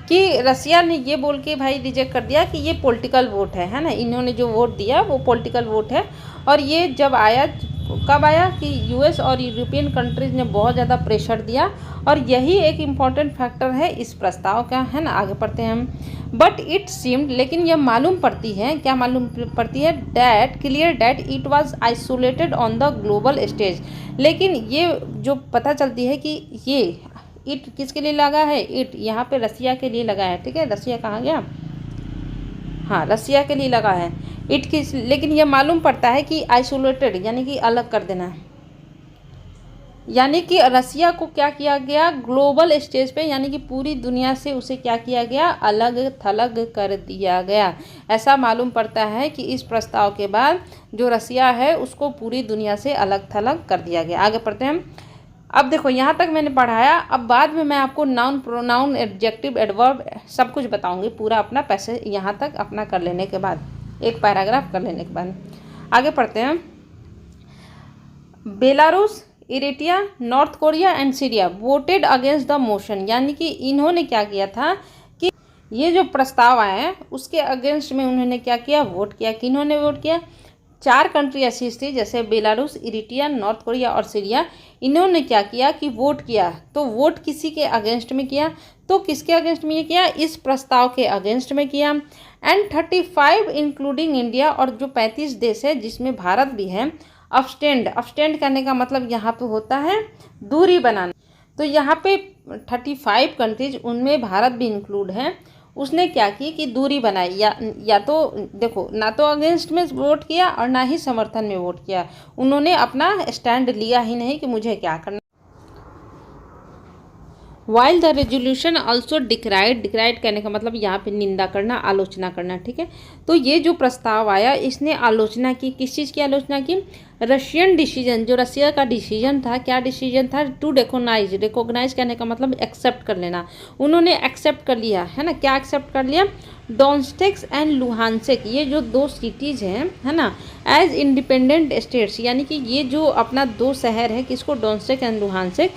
कि रसिया ने ये बोल के भाई रिजेक्ट कर दिया कि ये पॉलिटिकल वोट है ना, इन्होंने जो वोट दिया वो पॉलिटिकल वोट है। और ये जब आया, कब आया कि यूएस और यूरोपियन कंट्रीज ने बहुत ज़्यादा प्रेशर दिया, और यही एक इम्पॉर्टेंट फैक्टर है इस प्रस्ताव का, है ना। आगे पढ़ते हैं हम। बट इट सीम्ड, लेकिन यह मालूम पड़ती है, क्या मालूम पड़ती है, that clear that it was isolated on the global stage. लेकिन ये जो पता चलती है कि ये इट किसके लिए लगा है, इट यहाँ पे रसिया के लिए लगा है, ठीक है। रसिया कहाँ गया, हाँ, रसिया के लिए लगा है इट किस, लेकिन यह मालूम पड़ता है कि आइसोलेटेड यानी कि अलग कर देना है, यानी कि रसिया को क्या किया गया, ग्लोबल स्टेज पे, यानी कि पूरी दुनिया से उसे क्या किया गया, अलग थलग कर दिया गया। ऐसा मालूम पड़ता है कि इस प्रस्ताव के बाद जो रसिया है उसको पूरी दुनिया से अलग थलग कर दिया गया। आगे पढ़ते हैं हम। अब देखो यहाँ तक मैंने पढ़ाया, अब बाद में मैं आपको नाउन, प्रोनाउन, एडजेक्टिव, एडवर्ब सब कुछ बताऊंगी पूरा अपना पैसे यहाँ तक अपना कर लेने के बाद, एक पैराग्राफ कर लेने के बाद। आगे पढ़ते हैं। Belarus, Eritrea, north Korea and Syria voted against the motion, यानी कि इन्होंने क्या किया था कि ये जो प्रस्ताव आया है उसके अगेंस्ट में उन्होंने क्या किया, वोट किया। किन्होंने वोट किया, 4 कंट्री ऐसी थी जैसे बेलारूस, इरिट्रिया, नॉर्थ कोरिया और सीरिया। इन्होंने क्या किया कि वोट किया, तो वोट किसी के अगेंस्ट में किया, तो किसके अगेंस्ट में ये किया, इस प्रस्ताव के अगेंस्ट में किया। एंड 35 इंक्लूडिंग इंडिया, और जो 35 देश है जिसमें भारत भी है, अब्सटेंड। अब्सटेंड करने का मतलब यहाँ पे होता है दूरी बनाना। तो यहाँ पे 35 कंट्रीज, उनमें भारत भी इंक्लूड है, उसने क्या की कि दूरी बनाई, या तो देखो ना तो अगेंस्ट में वोट किया और ना ही समर्थन में वोट किया। उन्होंने अपना स्टैंड लिया ही नहीं कि मुझे क्या करना। वाइल द रेजोल्यूशन ऑल्सो डिक्राइड, डिक्राइड कहने का मतलब यहाँ पे निंदा करना, आलोचना करना, ठीक है। तो ये जो प्रस्ताव आया इसने आलोचना की, किस चीज़ की आलोचना की? रशियन डिसीजन, जो रशिया का डिसीजन था, क्या डिसीजन था? टू रिकॉग्नाइज, रिकॉग्नाइज कहने का मतलब एक्सेप्ट कर लेना, उन्होंने एक्सेप्ट कर लिया है ना। क्या एक्सेप्ट कर लिया? डोनेट्स्क एंड लुहानस्क, ये जो दो सिटीज़ हैं है ना, एज इंडिपेंडेंट स्टेट्स, यानी कि ये जो अपना दो शहर है, किसको? डोनेट्स्क एंड लुहानस्क,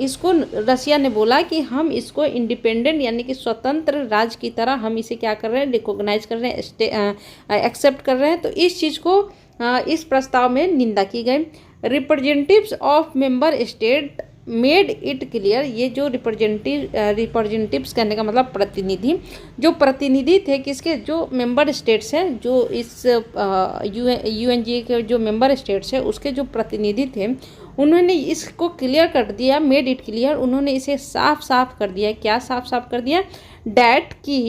इसको रसिया ने बोला कि हम इसको इंडिपेंडेंट यानी कि स्वतंत्र राज्य की तरह हम इसे क्या कर रहे हैं? रिकॉग्नाइज कर रहे हैं, एक्सेप्ट कर रहे हैं। तो इस चीज़ को इस प्रस्ताव में निंदा की गई। Representatives of member state made it clear, ये जो रिप्रेजेंटेटिव्स कहने का मतलब प्रतिनिधि, जो प्रतिनिधि थे किसके? जो मेंबर स्टेट्स हैं, जो इस यूएनजी के जो मेंबर स्टेट्स हैं उसके जो प्रतिनिधि थे, उन्होंने इसको क्लियर कर दिया, मेड इट क्लियर, उन्होंने इसे साफ साफ कर दिया। क्या साफ साफ कर दिया? डैट की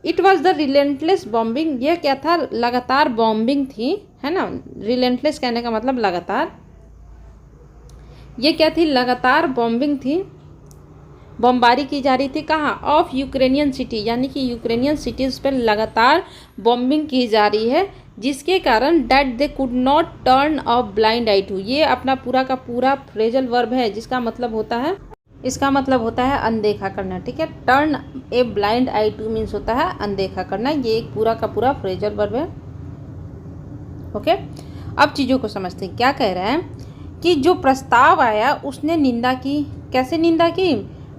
it was the relentless bombing, यह क्या था? लगातार बॉम्बिंग थी, है ना। रिलेंटलेस कहने का मतलब लगातार, ये क्या थी? लगातार बॉम्बिंग थी, बमबारी की जा रही थी। कहाँ? ऑफ यूक्रेनियन सिटी, यानी कि यूक्रेनियन सिटीज़ पर लगातार बॉम्बिंग की जा रही है, जिसके कारण that they could not turn a blind eye to, ये अपना पूरा का पूरा फ्रेजल वर्ब है, जिसका मतलब होता है, इसका मतलब होता है अनदेखा करना, ठीक है। Turn a blind eye two means होता है अनदेखा करना, ये एक पूरा का पूरा फ्रेजल वर्ब है। ओके, अब चीज़ों को समझते हैं। क्या कह रहे हैं कि जो प्रस्ताव आया उसने निंदा की। कैसे निंदा की?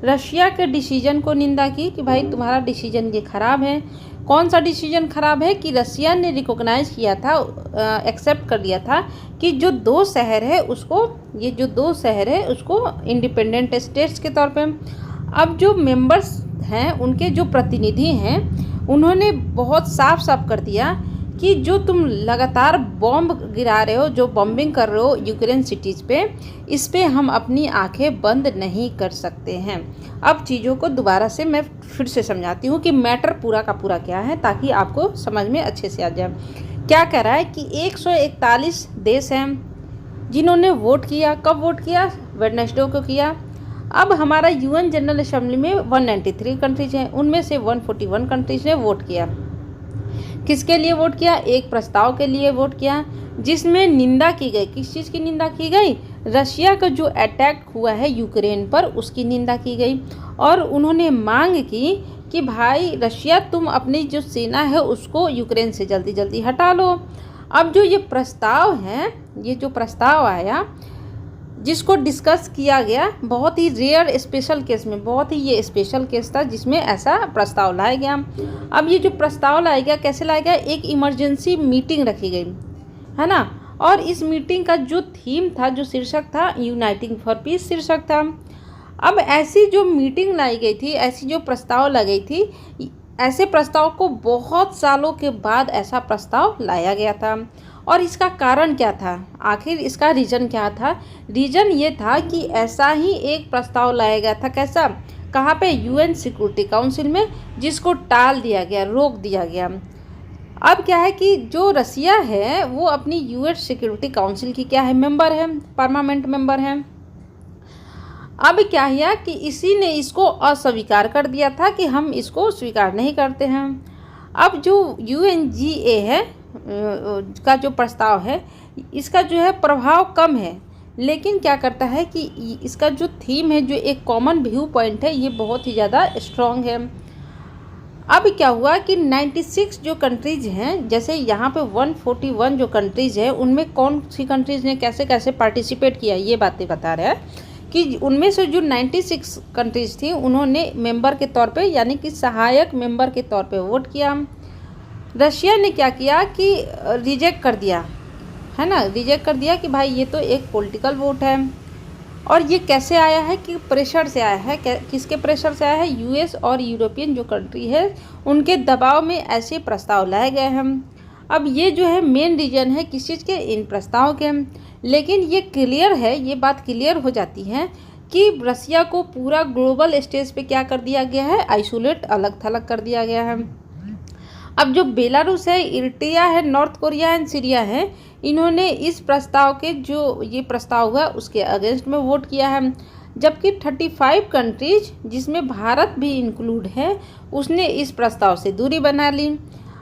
रशिया के डिसीजन को निंदा की कि भाई तुम्हारा डिसीजन ये खराब है। कौन सा डिसीजन खराब है? कि रशिया ने रिकॉग्नाइज किया था, एक्सेप्ट कर लिया था कि जो दो शहर है उसको, ये जो दो शहर है उसको इंडिपेंडेंट स्टेट्स के तौर पे। अब जो मेंबर्स हैं उनके जो प्रतिनिधि हैं उन्होंने बहुत साफ साफ कर दिया कि जो तुम लगातार बॉम्ब गिरा रहे हो, जो बॉम्बिंग कर रहे हो यूक्रेन सिटीज़ पे, इस पे हम अपनी आंखें बंद नहीं कर सकते हैं। अब चीज़ों को दोबारा से मैं फिर से समझाती हूँ कि मैटर पूरा का पूरा क्या है, ताकि आपको समझ में अच्छे से आ जाए। क्या कह रहा है कि 141 देश हैं जिन्होंने वोट किया। कब वोट किया? वेडनेसडे को किया। अब हमारा यूएन जनरल असेंबली में 193 कंट्रीज हैं, उनमें से 141 कंट्रीज ने वोट किया। किसके लिए वोट किया? एक प्रस्ताव के लिए वोट किया, जिसमें निंदा की गई। किस चीज़ की निंदा की गई? रशिया का जो अटैक हुआ है यूक्रेन पर, उसकी निंदा की गई। और उन्होंने मांग की कि भाई रशिया, तुम अपनी जो सेना है उसको यूक्रेन से जल्दी जल्दी हटा लो। अब जो ये प्रस्ताव है, ये जो प्रस्ताव आया जिसको डिस्कस किया गया, बहुत ही रेयर स्पेशल केस में, बहुत ही ये स्पेशल केस था जिसमें ऐसा प्रस्ताव लाया गया। अब ये जो प्रस्ताव लाया गया कैसे लाया गया? एक इमरजेंसी मीटिंग रखी गई, है ना। और इस मीटिंग का जो थीम था, जो शीर्षक था, यूनाइटिंग फॉर पीस शीर्षक था। अब ऐसी जो मीटिंग लाई गई थी, ऐसी जो प्रस्ताव लाई गई थी, ऐसे प्रस्ताव को बहुत सालों के बाद ऐसा प्रस्ताव लाया गया था। और इसका कारण क्या था? आखिर इसका रीज़न क्या था? रीज़न ये था कि ऐसा ही एक प्रस्ताव लाया गया था। कैसा? कहाँ पे? यूएन सिक्योरिटी काउंसिल में, जिसको टाल दिया गया, रोक दिया गया। अब क्या है कि जो रसिया है वो अपनी यूएन सिक्योरिटी काउंसिल की क्या है? मेंबर है, परमानेंट मेंबर है। अब क्या हुआ कि इसी ने इसको अस्वीकार कर दिया था कि हम इसको स्वीकार नहीं करते हैं। अब जो यूएनजीए है का जो प्रस्ताव है, इसका जो है प्रभाव कम है, लेकिन क्या करता है कि इसका जो थीम है, जो एक कॉमन व्यू पॉइंट है, ये बहुत ही ज़्यादा स्ट्रॉन्ग है। अब क्या हुआ कि 96 जो कंट्रीज हैं, जैसे यहाँ पे 141 जो कंट्रीज़ हैं, उनमें कौन सी कंट्रीज़ ने कैसे कैसे पार्टिसिपेट किया, ये बातें बता रहे हैं कि उनमें से जो 96 कंट्रीज़ थी उन्होंने मेंबर के तौर पे, यानी कि सहायक मेंबर के तौर पे वोट किया। रशिया ने क्या किया कि रिजेक्ट कर दिया, है ना, रिजेक्ट कर दिया कि भाई ये तो एक पॉलिटिकल वोट है। और ये कैसे आया है? कि प्रेशर से आया है। किसके प्रेशर से आया है? यूएस और यूरोपियन जो कंट्री है उनके दबाव में ऐसे प्रस्ताव लाए गए हैं। अब ये जो है मेन रीजन है किस चीज़ के? इन प्रस्ताव के। लेकिन ये क्लियर है, ये बात क्लियर हो जाती है कि रसिया को पूरा ग्लोबल स्टेज पे क्या कर दिया गया है? आइसोलेट, अलग थलग कर दिया गया है। अब जो बेलारूस है, इरिट्रिया है, नॉर्थ कोरिया एंड सीरिया है, इन्होंने इस प्रस्ताव के, जो ये प्रस्ताव हुआ उसके अगेंस्ट में वोट किया है, जबकि 35 कंट्रीज जिसमें भारत भी इंक्लूड है उसने इस प्रस्ताव से दूरी बना ली।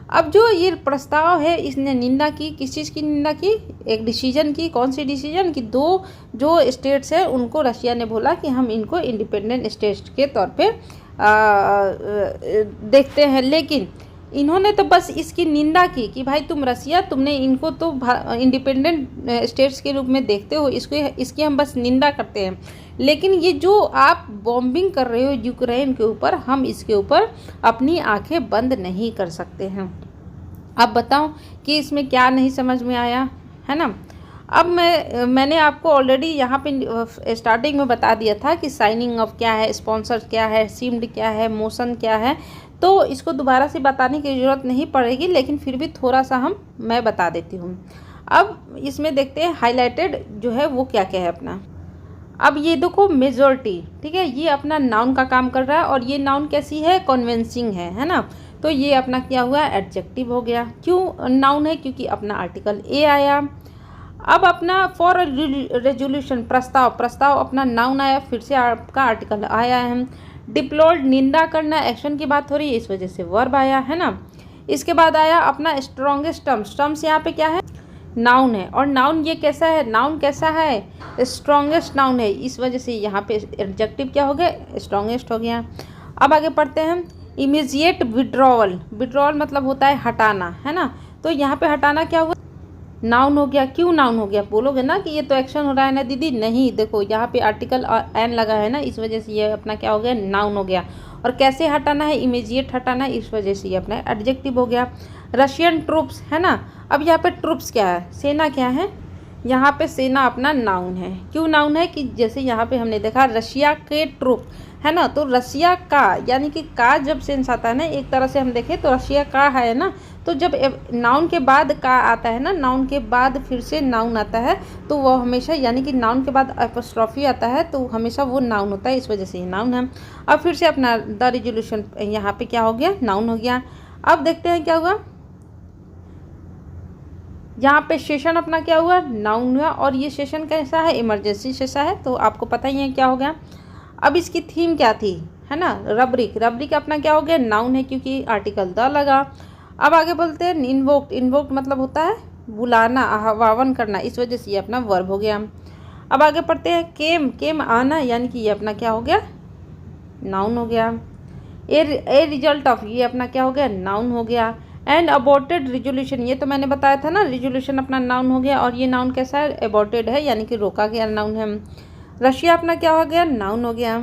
अब जो ये प्रस्ताव है इसने निंदा की, किस चीज़ की निंदा की? एक डिसीजन की। कौन सी डिसीजन की? 2 जो स्टेट्स हैं उनको रशिया ने बोला कि हम इनको इंडिपेंडेंट स्टेट्स के तौर पे देखते हैं, लेकिन इन्होंने तो बस इसकी निंदा की कि भाई तुम रसिया, तुमने इनको तो इंडिपेंडेंट स्टेट्स के रूप में देखते हो, इसकी हम बस निंदा करते हैं, लेकिन ये जो आप बॉम्बिंग कर रहे हो यूक्रेन के ऊपर, हम इसके ऊपर अपनी आंखें बंद नहीं कर सकते हैं। अब बताओ कि इसमें क्या नहीं समझ में आया, है ना। अब मैंने आपको ऑलरेडी यहाँ पे स्टार्टिंग में बता दिया था कि साइनिंग ऑफ क्या है, स्पॉन्सर क्या है, सीम्ड क्या है, मोशन क्या है, तो इसको दोबारा से बताने की ज़रूरत नहीं पड़ेगी, लेकिन फिर भी थोड़ा सा मैं बता देती हूँ। अब इसमें देखते हैं हाईलाइटेड जो है वो क्या क्या है अपना। अब ये देखो मेजॉरिटी, ठीक है, ये अपना नाउन का काम कर रहा है, और ये नाउन कैसी है? कन्विंसिंग है ना। तो ये अपना क्या हुआ? एडजेक्टिव हो गया। क्यों नाउन है? क्योंकि अपना आर्टिकल ए आया। अब अपना फॉर रेजोल्यूशन, प्रस्ताव अपना नाउन आया, फिर से आपका आर्टिकल आया है। डिप्लोर्ड, निंदा करना, एक्शन की बात हो रही है, इस वजह से वर्ब आया, है ना। इसके बाद आया अपना स्ट्रॉन्गेस्ट टर्म्स यहाँ पे क्या है? नाउन है। और नाउन ये कैसा है? नाउन कैसा है? स्ट्रॉन्गेस्ट नाउन है, इस वजह से यहाँ पे एडजेक्टिव क्या हो गया? स्ट्रॉन्गेस्ट हो गया। अब आगे पढ़ते हैं। इमीजिएट विड्रॉवल मतलब होता है हटाना, है ना। तो यहाँ पे हटाना क्या हुआ? नाउन हो गया। क्यों नाउन हो गया? बोलोगे ना कि ये तो एक्शन हो रहा है ना दीदी। नहीं, देखो यहाँ पे आर्टिकल एन लगा है ना, इस वजह से ये अपना क्या हो गया? नाउन हो गया। और कैसे हटाना है? इमीजिएट हटाना, इस वजह से ये अपना एडजेक्टिव हो गया। रशियन ट्रूप्स, है ना। अब यहाँ पे ट्रूप्स क्या है? सेना क्या है? यहाँ पे सेना अपना नाउन है। क्यों नाउन है? कि जैसे यहाँ पे हमने देखा रशिया के ट्रूप, है ना, तो रशिया का यानी कि का जब सेंस आता है ना, एक तरह से हम देखें तो रशिया का है ना, तो जब नाउन के बाद का आता है ना, नाउन के बाद फिर से नाउन आता है, तो वो हमेशा यानी कि नाउन के बाद एपोस्ट्रॉफी आता है तो हमेशा वो नाउन होता है, इस वजह से ये नाउन है। अब फिर से अपना द रिजोल्यूशन यहाँ पे क्या हो गया? नाउन हो गया। अब देखते हैं क्या हुआ। यहाँ पे सेशन अपना क्या हुआ? नाउन हुआ। और ये सेशन कैसा है? इमरजेंसी सेशन है, तो आपको पता ही है क्या हो गया। अब इसकी थीम क्या थी, है ना? रब्रिक अपना क्या हो गया? नाउन है, क्योंकि आर्टिकल द लगा। अब आगे बोलते हैं इन्वोक्ड मतलब होता है बुलाना, आह्वान करना, इस वजह से ये अपना वर्ब हो गया। अब आगे पढ़ते हैं। केम आना, यानी कि ये अपना क्या हो गया? नाउन हो गया। ए रिजल्ट ऑफ, ये अपना क्या हो गया? नाउन हो गया। एंड अबॉर्टेड रिजोल्यूशन, ये तो मैंने बताया था ना, रिजोल्यूशन अपना नाउन हो गया। और ये नाउन कैसा है? अबॉर्टेड है, यानी कि रोका गया नाउन है। रशिया अपना क्या हो गया? नाउन हो गया।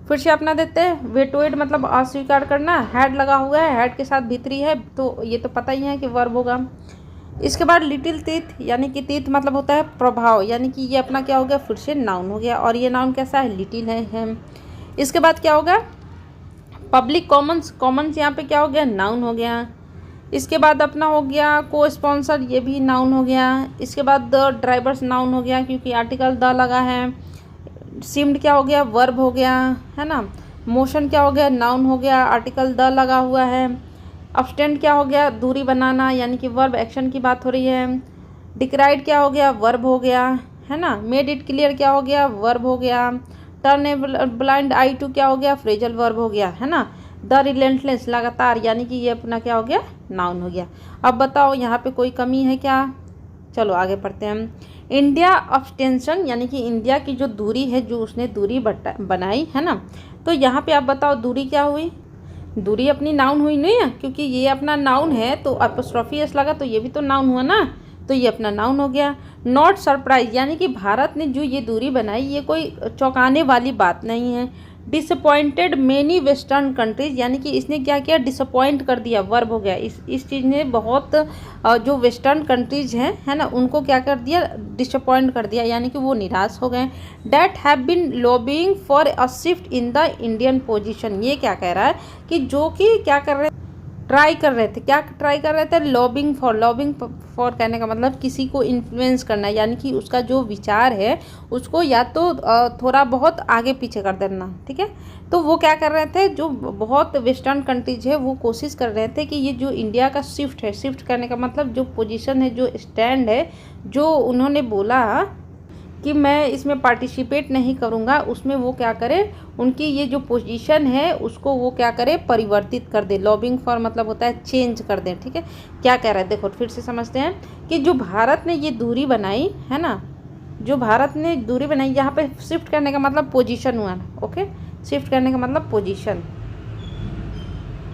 फिर से अपना देते हैं। वेटोइड मतलब अस्वीकार करना, हैड लगा हुआ है, हैड के साथ भीतरी है, तो ये तो पता ही है कि वर्ब होगा। इसके बाद लिटिल टीथ, यानी कि टीथ मतलब होता है प्रभाव, यानी कि ये अपना क्या हो गया? फिर से नाउन हो गया। और ये नाउन कैसा है? लिटिल है। इसके बाद क्या होगा? पब्लिक कॉमन्स यहाँ पे क्या हो गया? नाउन हो गया। इसके बाद अपना हो गया को स्पॉन्सर, ये भी नाउन हो गया। इसके बाद द ड्राइवर्स नाउन हो गया, क्योंकि आर्टिकल द लगा है। सिम्ड क्या हो गया? वर्ब हो गया, है ना। मोशन क्या हो गया? नाउन हो गया, आर्टिकल द लगा हुआ है। अब्सटेंड क्या हो गया? दूरी बनाना, यानी कि वर्ब, एक्शन की बात हो रही है। डिक्राइड क्या हो गया? वर्ब हो गया, है ना। मेड इट क्लियर क्या हो गया? वर्ब हो गया। Turn a blind eye to क्या हो गया? फ्रेजल वर्ब हो गया, है ना। द रिलेंटलेस लगातार, यानी कि ये अपना क्या हो गया? नाउन हो गया। अब बताओ यहाँ पे कोई कमी है क्या? चलो आगे पढ़ते हैं। इंडिया अब्सटेंशन, यानी कि इंडिया की जो दूरी है, जो उसने दूरी बनाई, है ना। तो यहाँ पे आप बताओ दूरी क्या हुई? दूरी अपनी नाउन हुई नहीं है, क्योंकि ये अपना नाउन है, तो अपोस्ट्रोफी एस लगा, तो ये भी तो नाउन हुआ ना, तो ये अपना नाउन हो गया। नॉट सरप्राइज, यानी कि भारत ने जो ये दूरी बनाई, ये कोई चौंकाने वाली बात नहीं है। डिसअपॉइंटेड मेनी वेस्टर्न कंट्रीज, यानी कि इसने क्या किया? डिसअपॉइंट कर दिया, वर्ब हो गया। इस चीज़ ने बहुत जो वेस्टर्न कंट्रीज हैं, है ना, उनको क्या कर दिया? डिसअपॉइंट कर दिया, यानी कि वो निराश हो गए। That have been lobbying for a shift in the Indian position, ये क्या कह रहा है? कि जो कि क्या कर रहे, ट्राई कर रहे थे। क्या ट्राई कर रहे थे? लॉबिंग फॉर कहने का मतलब किसी को इन्फ्लुएंस करना, यानी कि उसका जो विचार है उसको या तो थोड़ा बहुत आगे पीछे कर देना, ठीक है। तो वो क्या कर रहे थे? जो बहुत वेस्टर्न कंट्रीज है वो कोशिश कर रहे थे कि ये जो इंडिया का शिफ्ट है, शिफ्ट करने का मतलब जो पोजीशन है, जो स्टैंड है, जो उन्होंने बोला कि मैं इसमें पार्टिसिपेट नहीं करूँगा, उसमें वो क्या करे, उनकी ये जो पोजीशन है उसको वो क्या करे, परिवर्तित कर दे। लॉबिंग फॉर मतलब होता है चेंज कर दें, ठीक है। क्या कह रहा है देखो फिर से समझते हैं कि जो भारत ने ये दूरी बनाई है ना, जो भारत ने दूरी बनाई, यहाँ पे शिफ्ट करने का मतलब पोजीशन हुआ ना, ओके, शिफ्ट करने का मतलब पोजीशन।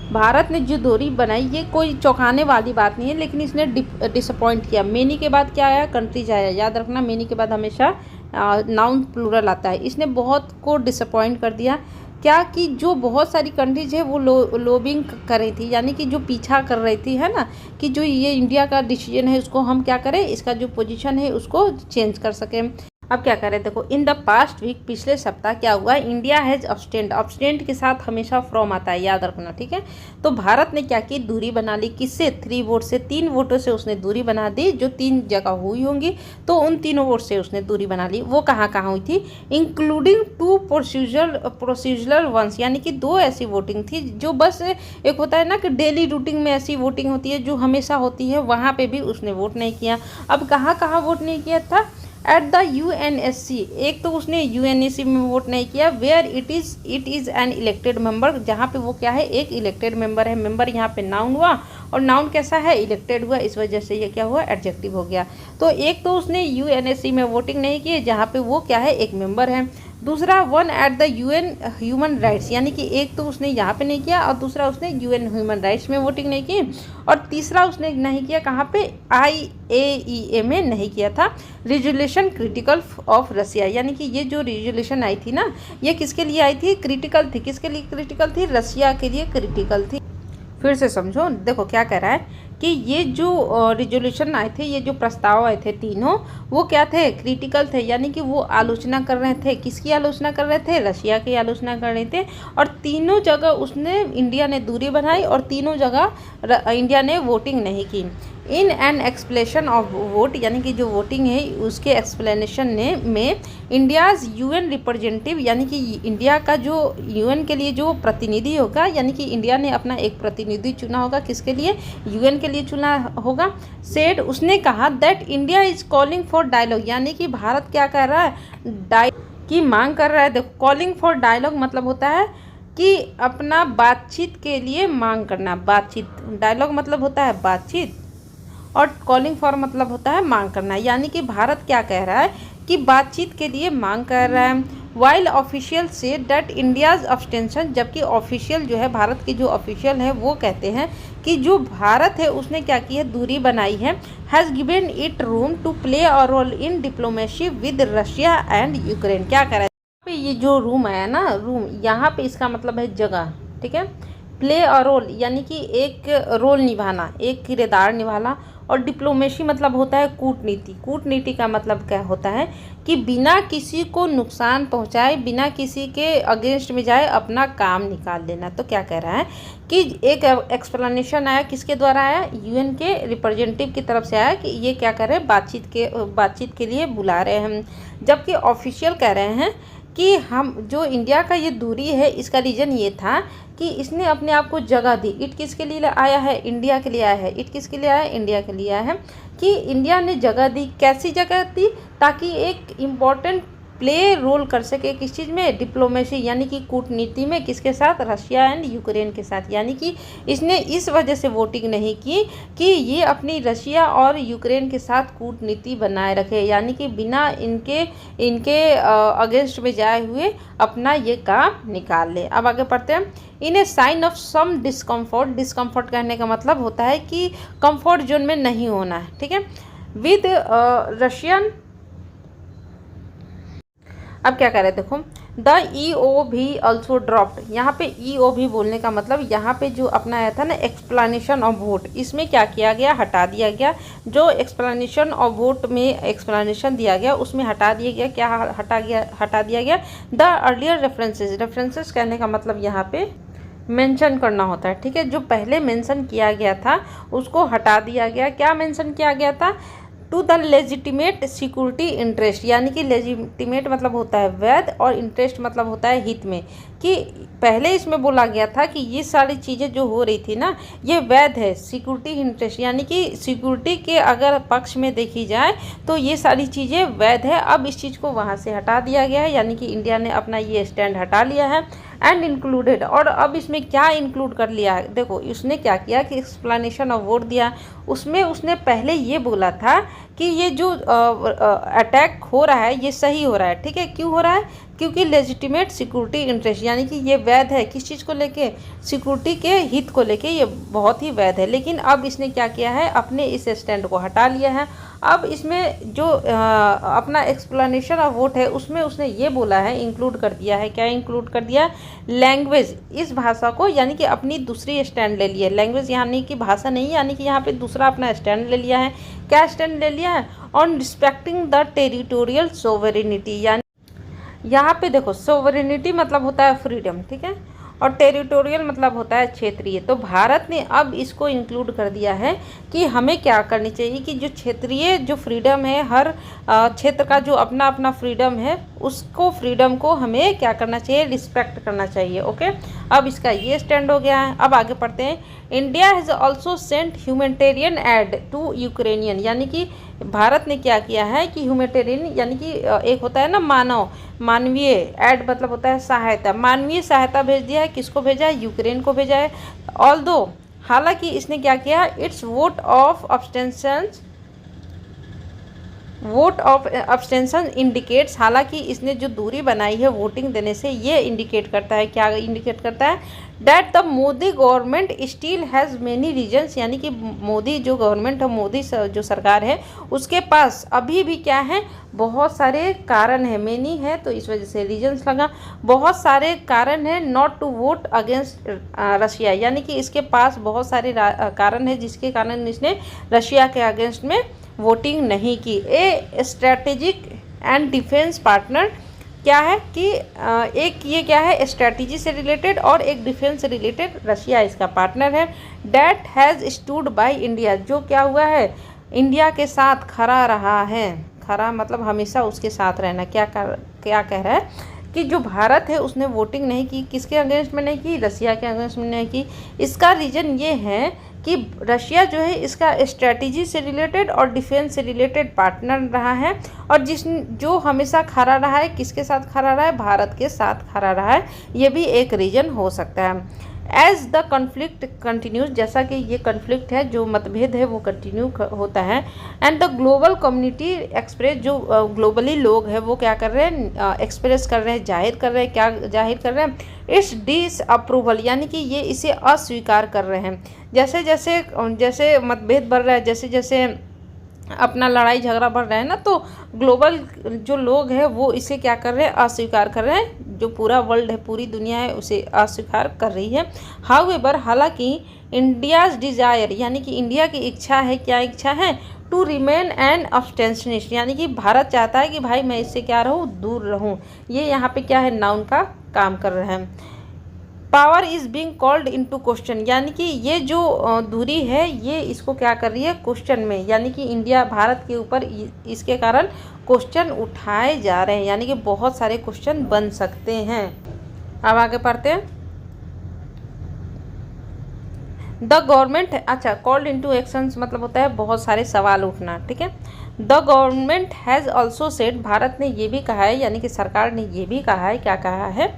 भारत ने जो दूरी बनाई ये कोई चौंकाने वाली बात नहीं है, लेकिन इसने डिसअपॉइंट किया। मेनी के बाद क्या आया, कंट्रीज आया। याद रखना मेनी के बाद हमेशा नाउन प्लूरल आता है। इसने बहुत को डिसअपॉइंट कर दिया। क्या कि जो बहुत सारी कंट्रीज है वो लोबिंग कर रही थी, यानी कि जो पीछा कर रही थी, है ना, कि जो ये इंडिया का डिसीजन है उसको हम क्या करें, इसका जो पोजीशन है उसको चेंज कर सकें। अब क्या करें देखो, इन द पास्ट वीक, पिछले सप्ताह क्या हुआ, इंडिया हैज़ अब्सटेंड। अब्सटेंड के साथ हमेशा फ्रॉम आता है, याद रखना, ठीक है। तो भारत ने क्या की, दूरी बना ली। किससे, 3 वोट से, 3 वोटों से उसने दूरी बना दी। जो 3 जगह हुई होंगी तो उन तीनों वोट से उसने दूरी बना ली। वो कहाँ कहाँ हुई थी, इंक्लूडिंग 2 प्रोसीजरल वंस, यानी कि 2 ऐसी वोटिंग थी जो बस एक होता है ना कि डेली रूटीन में ऐसी वोटिंग होती है जो हमेशा होती है, वहाँ पे भी उसने वोट नहीं किया। अब कहाँ कहाँ वोट नहीं किया था, एट द यूएनएससी। एक तो उसने यूएनएससी में वोट नहीं किया, where it is an elected member, जहाँ पे वो क्या है, एक इलेक्टेड मेंबर है। मेंबर यहाँ पे नाउन हुआ, और नाउन कैसा है, इलेक्टेड हुआ, इस वजह से ये क्या हुआ, एडजेक्टिव हो गया। तो एक तो उसने यूएनएससी में वोटिंग नहीं की जहाँ पे वो क्या है, एक मेंबर है। दूसरा, 1 at the UN human rights, यानी कि एक तो उसने यहाँ पे नहीं किया, और दूसरा उसने यूएन ह्यूमन राइट्स में वोटिंग नहीं की, और तीसरा उसने नहीं किया कहाँ पे, IAEA में नहीं किया था, रिजोल्यूशन क्रिटिकल ऑफ रसिया। यानी कि ये जो रिजोल्यूशन आई थी ना, ये किसके लिए आई थी, क्रिटिकल थी। किसके लिए क्रिटिकल थी, रसिया के लिए क्रिटिकल थी। फिर से समझो, देखो क्या कह रहा है कि ये जो रिजोल्यूशन आए थे, ये जो प्रस्ताव आए थे तीनों, वो क्या थे, क्रिटिकल थे। यानी कि वो आलोचना कर रहे थे, किसकी आलोचना कर रहे थे, रशिया की आलोचना कर रहे थे। और तीनों जगह उसने, इंडिया ने दूरी बनाई, और तीनों जगह इंडिया ने वोटिंग नहीं की। In an explanation of vote, यानी कि जो वोटिंग है उसके एक्सप्लेनेशन में इंडियाज़ यूएन रिप्रेजेंटेटिव, यानी कि इंडिया का जो यूएन के लिए जो प्रतिनिधि होगा, यानी कि इंडिया ने अपना एक प्रतिनिधि चुना होगा, किसके लिए, यूएन के लिए चुना होगा। सेड, उसने कहा, that India is calling for dialogue, यानी कि भारत क्या कर रहा है, की मांग कर रहा है। देखो, कॉलिंग फॉर डायलॉग मतलब होता है कि अपना बातचीत के लिए मांग करना, बातचीत। डायलॉग मतलब होता है बातचीत, और कॉलिंग फॉर मतलब होता है मांग करना। यानी कि भारत क्या कह रहा है कि बातचीत के लिए मांग कर रहा है। वाइल ऑफिशियल से डैट इंडियाज़ अब्सटेंशन, जबकि ऑफिशियल जो है, भारत के जो ऑफिशियल है वो कहते हैं कि जो भारत है उसने क्या की है, दूरी बनाई है। Has given it room to play a role in diplomacy with Russia and Ukraine. क्या कह रहा है, पे ये जो रूम आया ना, रूम, यहाँ पे इसका मतलब है जगह, ठीक है। प्ले अ रोल यानी कि एक रोल निभाना, एक किरदार निभाना, और डिप्लोमेसी मतलब होता है कूटनीति। कूटनीति का मतलब क्या होता है कि बिना किसी को नुकसान पहुंचाए, बिना किसी के अगेंस्ट में जाए, अपना काम निकाल लेना। तो क्या कह रहा है कि एक एक्सप्लेनेशन आया, किसके द्वारा आया, यूएन के रिप्रेजेंटेटिव की तरफ से आया कि ये क्या कर रहे हैं, बातचीत के लिए बुला रहे हैं हम। जबकि ऑफिशियल कह रहे हैं कि हम जो इंडिया का ये दूरी है, इसका रीज़न ये था कि इसने अपने आप को जगह दी। इट किसके लिए आया है, इंडिया के लिए आया है। इट किसके लिए आया है, इंडिया के लिए आया है, कि इंडिया ने जगह दी। कैसी जगह दी, ताकि एक इम्पॉर्टेंट प्ले रोल कर सके, किस चीज़ में, डिप्लोमेसी, यानी कि कूटनीति में, किसके साथ, रशिया एंड यूक्रेन के साथ। यानी कि इसने इस वजह से वोटिंग नहीं की कि ये अपनी रशिया और यूक्रेन के साथ कूटनीति बनाए रखे, यानी कि बिना इनके अगेंस्ट में जाए हुए अपना ये काम निकाल ले। अब आगे पढ़ते हैं। In a sign of some discomfort, discomfort कहने का मतलब होता है कि कंफर्ट जोन में नहीं होना है, ठीक है, विद रशियन। अब क्या कह रहे हैं देखो, द ईओ भी ऑल्सो ड्रॉप्ड। यहाँ पे ईओ भी बोलने का मतलब, यहाँ पे जो अपना आया था ना एक्सप्लेनेशन ऑफ वोट, इसमें क्या किया गया, हटा दिया गया। जो एक्सप्लेनेशन ऑफ वोट में एक्सप्लेनेशन दिया गया उसमें हटा दिया गया। क्या हटा दिया गया, द अर्लियर रेफरेंसेस। रेफरेंसेस कहने का मतलब यहाँ पे मेंशन करना होता है, ठीक है। जो पहले मेंशन किया गया था उसको हटा दिया गया। क्या मेंशन किया गया था, to the legitimate security interest, यानी कि लेजिटिमेट मतलब होता है वैध और इंटरेस्ट मतलब होता है हित में, कि पहले इसमें बोला गया था कि ये सारी चीज़ें जो हो रही थी ना ये वैध है, सिक्योरिटी इंटरेस्ट यानी कि सिक्योरिटी के अगर पक्ष में देखी जाए तो ये सारी चीज़ें वैध है। अब इस चीज़ को वहाँ से हटा दिया गया है, यानी कि इंडिया ने अपना ये स्टैंड हटा लिया है। एंड इंक्लूडेड, और अब इसमें क्या इंक्लूड कर लिया है, देखो उसने क्या किया कि एक्सप्लेनेशन ऑफ वोट दिया, उसमें उसने पहले ये बोला था कि ये जो अटैक हो रहा है ये सही हो रहा है, ठीक है, क्यों हो रहा है, क्योंकि लेजिटिमेट सिक्योरिटी इंटरेस्ट, यानी कि ये वैध है, किस चीज़ को लेके, सिक्योरिटी के हित को लेके ये बहुत ही वैध है। लेकिन अब इसने क्या किया है, अपने इस स्टैंड को हटा लिया है। अब इसमें जो अपना एक्सप्लेनेशन ऑफ वोट है उसमें उसने ये बोला है, इंक्लूड कर दिया है, क्या इंक्लूड कर दिया, लैंग्वेज, इस भाषा को, यानी कि अपनी दूसरी स्टैंड ले लिया। लैंग्वेज यानी कि भाषा नहीं, यानी कि यहाँ पे दूसरा अपना स्टैंड ले लिया है। क्या स्टैंड ले लिया है, on respecting the territorial sovereignty, यानी यहाँ पे देखो सोवरेनिटी मतलब होता है फ्रीडम, ठीक है, और टेरिटोरियल मतलब होता है क्षेत्रीय। तो भारत ने अब इसको इंक्लूड कर दिया है कि हमें क्या करनी चाहिए कि जो क्षेत्रीय जो फ्रीडम है, हर क्षेत्र का जो अपना अपना फ्रीडम है उसको, फ्रीडम को हमें क्या करना चाहिए, रिस्पेक्ट करना चाहिए। ओके, अब इसका ये स्टैंड हो गया है। अब आगे पढ़ते हैं। India has also sent humanitarian aid to Ukrainian, यानी कि भारत ने क्या किया है कि ह्यूमैनिटेरियन यानी कि एक होता है ना मानवीय, एड मतलब होता है सहायता, मानवीय सहायता भेज दिया है। किसको भेजा है, यूक्रेन को भेजा है। ऑल्दो, हालांकि इसने क्या किया, इट्स वोट ऑफ अब्सटेंशन इंडिकेट्स, हालांकि इसने जो दूरी बनाई है वोटिंग देने से, ये इंडिकेट करता है, क्या इंडिकेट करता है, that the Modi government still has many reasons, यानी कि मोदी जो गवर्नमेंट है, मोदी जो सरकार है उसके पास अभी भी क्या है, बहुत सारे कारण है, मेनी है तो इस वजह से रीजन्स लगा, बहुत सारे कारण है not to vote against Russia, यानी कि इसके पास बहुत सारे कारण है जिसके कारण इसने रशिया के अगेंस्ट में वोटिंग नहीं की। ए स्ट्रेटेजिक एंड डिफेंस पार्टनर, क्या है कि एक ये क्या है, स्ट्रेटजी से रिलेटेड और एक डिफेंस से रिलेटेड, रशिया इसका पार्टनर है। That has stood by India, जो क्या हुआ है, इंडिया के साथ खड़ा रहा है, खड़ा मतलब हमेशा उसके साथ रहना। क्या कह रहा है कि जो भारत है उसने वोटिंग नहीं की, किसके अगेंस्ट में नहीं की, रशिया के अगेंस्ट में नहीं की। इसका रीज़न ये है कि रशिया जो है इसका स्ट्रेटजी से रिलेटेड और डिफेंस से रिलेटेड पार्टनर रहा है, और जो हमेशा खड़ा रहा है, किसके साथ खड़ा रहा है, भारत के साथ खड़ा रहा है, ये भी एक रीज़न हो सकता है। एज द कन्फ्लिक्ट कंटिन्यूज, जैसा कि ये कन्फ्लिक्ट है, जो मतभेद है वो कंटिन्यू होता है। And the global community express, जो ग्लोबली लोग हैं वो क्या कर रहे हैं, एक्सप्रेस कर रहे हैं, जाहिर कर रहे हैं, क्या जाहिर कर रहे हैं, इट्स डिसअप्रूवल, यानी कि ये इसे अस्वीकार कर रहे हैं। जैसे जैसे मतभेद बढ़ रहा है, जैसे जैसे अपना लड़ाई झगड़ा बढ़ रहा है ना, तो ग्लोबल जो लोग हैं वो इसे क्या कर रहे हैं, अस्वीकार कर रहे हैं, जो पूरा वर्ल्ड है, पूरी दुनिया है, उसे अस्वीकार कर रही है। हाउएवर, हालांकि इंडियाज़ डिज़ायर, यानी कि इंडिया की इच्छा है, क्या इच्छा है, टू रिमेन एन अब्सटेंशनिस्ट, यानी कि भारत चाहता है कि भाई मैं इससे क्या रहूँ, दूर रहूँ। ये यहाँ पे क्या है, नाउन का काम कर रहा है। Power is being called into question, यानी कि ये जो दूरी है ये इसको क्या कर रही है, क्वेश्चन में, यानी कि इंडिया भारत के ऊपर इसके कारण क्वेश्चन उठाए जा रहे हैं, यानी कि बहुत सारे क्वेश्चन बन सकते हैं। अब आगे पढ़ते हैं। द गवर्नमेंट, अच्छा, कॉल्ड इनटू एक्शंस मतलब होता है बहुत सारे सवाल उठना, ठीक है। The government has also said, Bharat ने ये भी कहा है, यानी कि सरकार ने ये भी कहा है, क्या कहा है,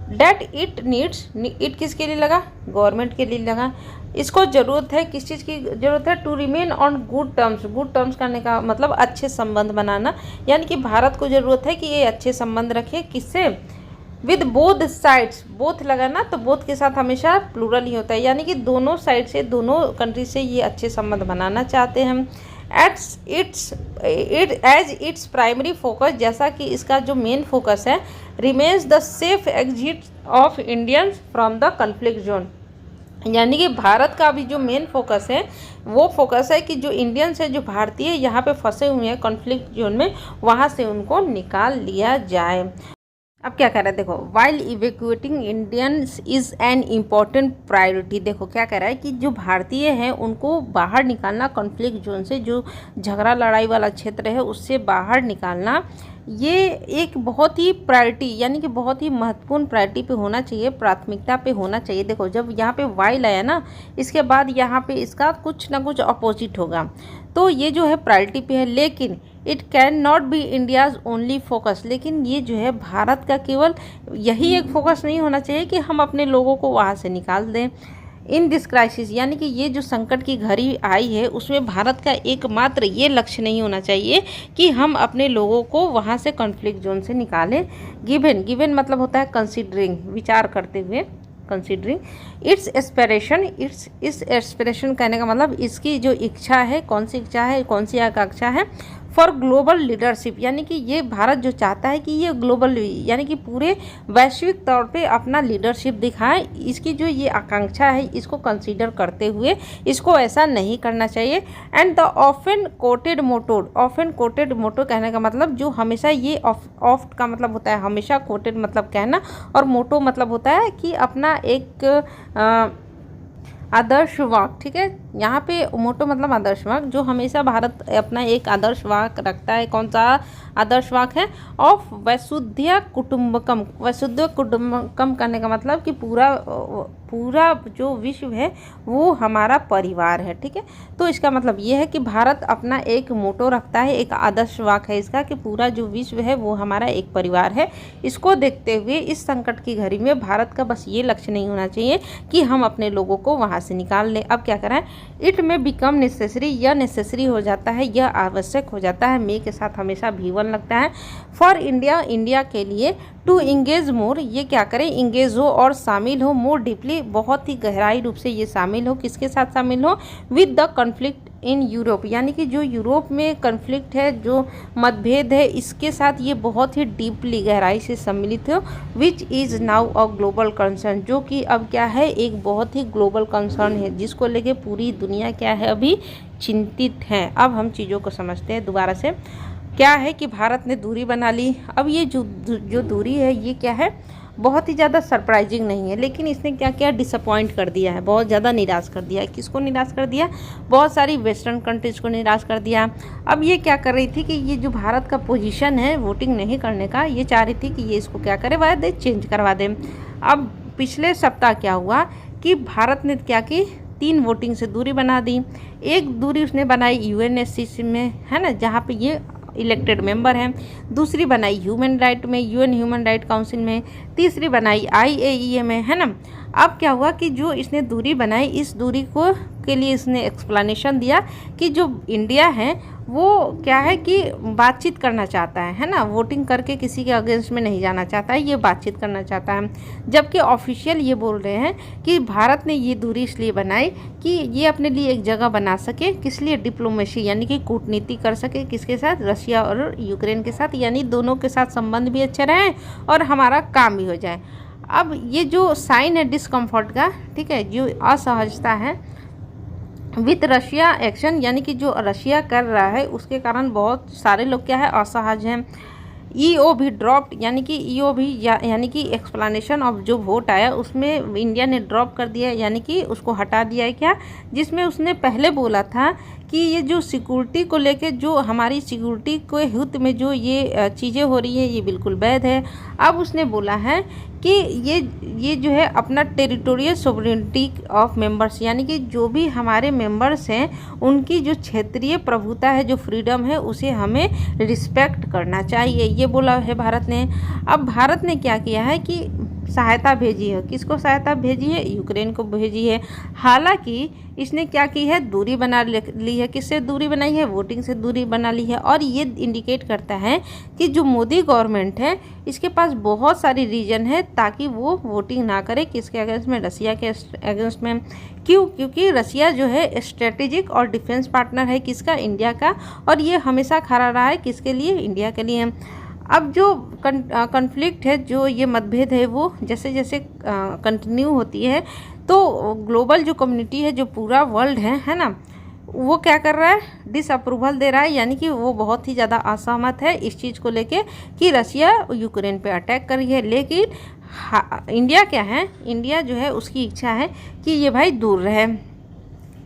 डैट इट नीड्स, इट किसके लिए लगा, गवर्नमेंट के लिए लगा, इसको ज़रूरत है, किस चीज़ की ज़रूरत है, to remain on good terms, good terms करने का मतलब अच्छे संबंध बनाना, यानी कि भारत को ज़रूरत है कि ये अच्छे संबंध रखे, किससे, विद बोथ साइड्स, बोथ लगा ना, तो बोथ के साथ हमेशा प्लूरल ही होता है, यानी कि दोनों साइड से, दोनों कंट्री से ये अच्छे संबंध बनाना चाहते हैं। एज इट्स प्राइमरी फोकस, जैसा कि इसका जो मेन फोकस है, remains the safe exit of Indians from the conflict zone, यानी कि भारत का भी जो मेन फोकस है वो फोकस है कि जो इंडियंस है, जो भारतीय यहाँ पे फंसे हुए हैं कॉन्फ्लिक्ट जोन में, वहाँ से उनको निकाल लिया जाए। अब क्या कह रहा है, देखो, while evacuating Indians is an important priority. देखो क्या कह रहा है कि जो भारतीय हैं उनको बाहर निकालना, कॉन्फ्लिक्ट जोन से, जो झगड़ा लड़ाई वाला क्षेत्र है उससे बाहर निकालना, ये एक बहुत ही प्रायोरिटी यानी कि बहुत ही महत्वपूर्ण प्रायोरिटी पे होना चाहिए, प्राथमिकता पे होना चाहिए। देखो जब यहाँ पे वाइल आया ना, इसके बाद यहाँ पे इसका कुछ ना कुछ अपोजिट होगा, तो ये जो है प्रायोरिटी पे है। लेकिन it can not be India's only focus, लेकिन ये जो है भारत का केवल यही एक फोकस नहीं होना चाहिए कि हम अपने लोगों को वहाँ से निकाल दें। इन दिस क्राइसिस, यानी कि ये जो संकट की घड़ी आई है उसमें भारत का एकमात्र ये लक्ष्य नहीं होना चाहिए कि हम अपने लोगों को वहाँ से कॉन्फ्लिक्ट जोन से निकालें। गिवन मतलब होता है कंसिडरिंग, विचार करते हुए, कंसिडरिंग इट्स एस्पिरेशन। इस एस्पिरेशन कहने का मतलब इसकी जो इच्छा है, कौन सी इच्छा है, कौन सी आकांक्षा है, फॉर ग्लोबल लीडरशिप, यानी कि ये भारत जो चाहता है कि ये ग्लोबल यानी कि पूरे वैश्विक तौर पे अपना लीडरशिप दिखाए। इसकी जो ये आकांक्षा है इसको कंसीडर करते हुए इसको ऐसा नहीं करना चाहिए। एंड द ऑफन कोटेड मोटो कहने का मतलब जो हमेशा, ये ऑफ्ट का मतलब होता है हमेशा, कोटेड मतलब कहना, और मोटो मतलब होता है कि अपना एक आदर्श वाक। ठीक है, यहाँ पे मोटो मतलब आदर्श वाक, जो हमेशा भारत अपना एक आदर्श वाक रखता है। कौन सा आदर्श वाक है? ऑफ वसुधैव कुटुंबकम करने का मतलब कि पूरा जो विश्व है वो हमारा परिवार है। ठीक है, तो इसका मतलब ये है कि भारत अपना एक मोटो रखता है, एक आदर्श वाक है इसका कि पूरा जो विश्व है वो हमारा एक परिवार है। इसको देखते हुए इस संकट की घड़ी में भारत का बस ये लक्ष्य नहीं होना चाहिए कि हम अपने लोगों को वहाँ से निकाल लें। अब क्या करें, इट में बिकम नेसेसरी, यह नेसेसरी हो जाता है, यह आवश्यक हो जाता है, मे के साथ हमेशा भी1 लगता है, फॉर इंडिया के लिए, टू इंगेज मोर, ये क्या करें, इंगेज हो और शामिल हो, मोर डीपली, बहुत ही गहराई रूप से ये शामिल हो। किसके साथ शामिल हो? With the conflict in Europe, यानी कि जो यूरोप में कॉन्फ्लिक्ट है, जो मतभेद है, इसके साथ ये बहुत ही डीपली, गहराई से सम्मिलित हो। Which is now a global concern, जो कि अब क्या है, एक बहुत ही ग्लोबल कंसर्न है जिसको लेके पूरी दुनिया क्या है, अभी चिंतित है। अब हम चीज़ों को समझते हैं दोबारा से। क्या है कि भारत ने दूरी बना ली। अब ये जो दूरी है ये क्या है, बहुत ही ज़्यादा सरप्राइजिंग नहीं है, लेकिन इसने क्या किया, डिसअपॉइंट कर दिया है, बहुत ज़्यादा निराश कर दिया है। किसको निराश कर दिया? बहुत सारी वेस्टर्न कंट्रीज़ को निराश कर दिया। अब ये क्या कर रही थी कि ये जो भारत का पोजीशन है वोटिंग नहीं करने का, ये चाह रही थी कि ये इसको क्या करे, वह चेंज करवा दें। अब पिछले सप्ताह क्या हुआ कि भारत ने क्या की, 3 वोटिंग से दूरी बना दी। एक दूरी उसने बनाई यूएनएससी में, है ना, जहाँ पे ये इलेक्टेड मेंबर हैं। दूसरी बनाई ह्यूमन राइट में, यूएन ह्यूमन राइट काउंसिल में। तीसरी बनाई IAEA में, है ना। अब क्या हुआ कि जो इसने दूरी बनाई, इस दूरी को के लिए इसने एक्सप्लेनेशन दिया कि जो इंडिया है वो क्या है कि बातचीत करना चाहता है ना, वोटिंग करके किसी के अगेंस्ट में नहीं जाना चाहता है, ये बातचीत करना चाहता है। जबकि ऑफिशियल ये बोल रहे हैं कि भारत ने ये दूरी इसलिए बनाई कि ये अपने लिए एक जगह बना सके, किस लिए, डिप्लोमेसी यानी कि कूटनीति कर सके, किसके साथ, रशिया और यूक्रेन के साथ, यानी दोनों के साथ संबंध भी अच्छे रहें और हमारा काम भी हो जाए। अब ये जो साइन है डिस्कम्फर्ट का, ठीक है, जो असहजता है विथ रशिया एक्शन, यानी कि जो रशिया कर रहा है उसके कारण बहुत सारे लोग क्या है, असहज हैं। EO भी ड्रॉप्ड, यानी कि EO भी यानी कि एक्सप्लेनेशन ऑफ जो वोट आया उसमें इंडिया ने ड्रॉप कर दिया, यानी कि उसको हटा दिया है। क्या, जिसमें उसने पहले बोला था कि ये जो सिक्योरिटी को लेके, जो हमारी सिक्योरिटी के हित में जो ये चीज़ें हो रही है ये बिल्कुल वैध है। अब उसने बोला है कि ये जो है अपना टेरिटोरियल सोवरेनिटी ऑफ मेंबर्स, यानी कि जो भी हमारे मेंबर्स हैं उनकी जो क्षेत्रीय प्रभुता है, जो फ्रीडम है, उसे हमें रिस्पेक्ट करना चाहिए, ये बोला है भारत ने। अब भारत ने क्या किया है कि सहायता भेजी है। किसको सहायता भेजी है? यूक्रेन को भेजी है। हालांकि इसने क्या की है, दूरी बना ली है। किससे दूरी बनाई है? वोटिंग से दूरी बना ली है। और ये इंडिकेट करता है कि जो मोदी गवर्नमेंट है इसके पास बहुत सारी रीजन है ताकि वो वोटिंग ना करे। किसके अगेंस्ट में? रसिया के अगेंस्ट में। क्यों? क्योंकि रसिया जो है स्ट्रेटेजिक और डिफेंस पार्टनर है किसका? इंडिया का। और ये हमेशा खड़ा रहा है किसके लिए? इंडिया के लिए। अब जो कॉन्फ्लिक्ट है, जो ये मतभेद है, वो जैसे जैसे कंटिन्यू होती है तो ग्लोबल जो कम्युनिटी है, जो पूरा वर्ल्ड है ना, वो क्या कर रहा है, डिसअप्रूवल दे रहा है, यानी कि वो बहुत ही ज़्यादा असहमत है इस चीज़ को लेके कि रसिया यूक्रेन पे अटैक कर रही है। लेकिन इंडिया क्या है, इंडिया जो है उसकी इच्छा है कि ये भाई दूर रहे।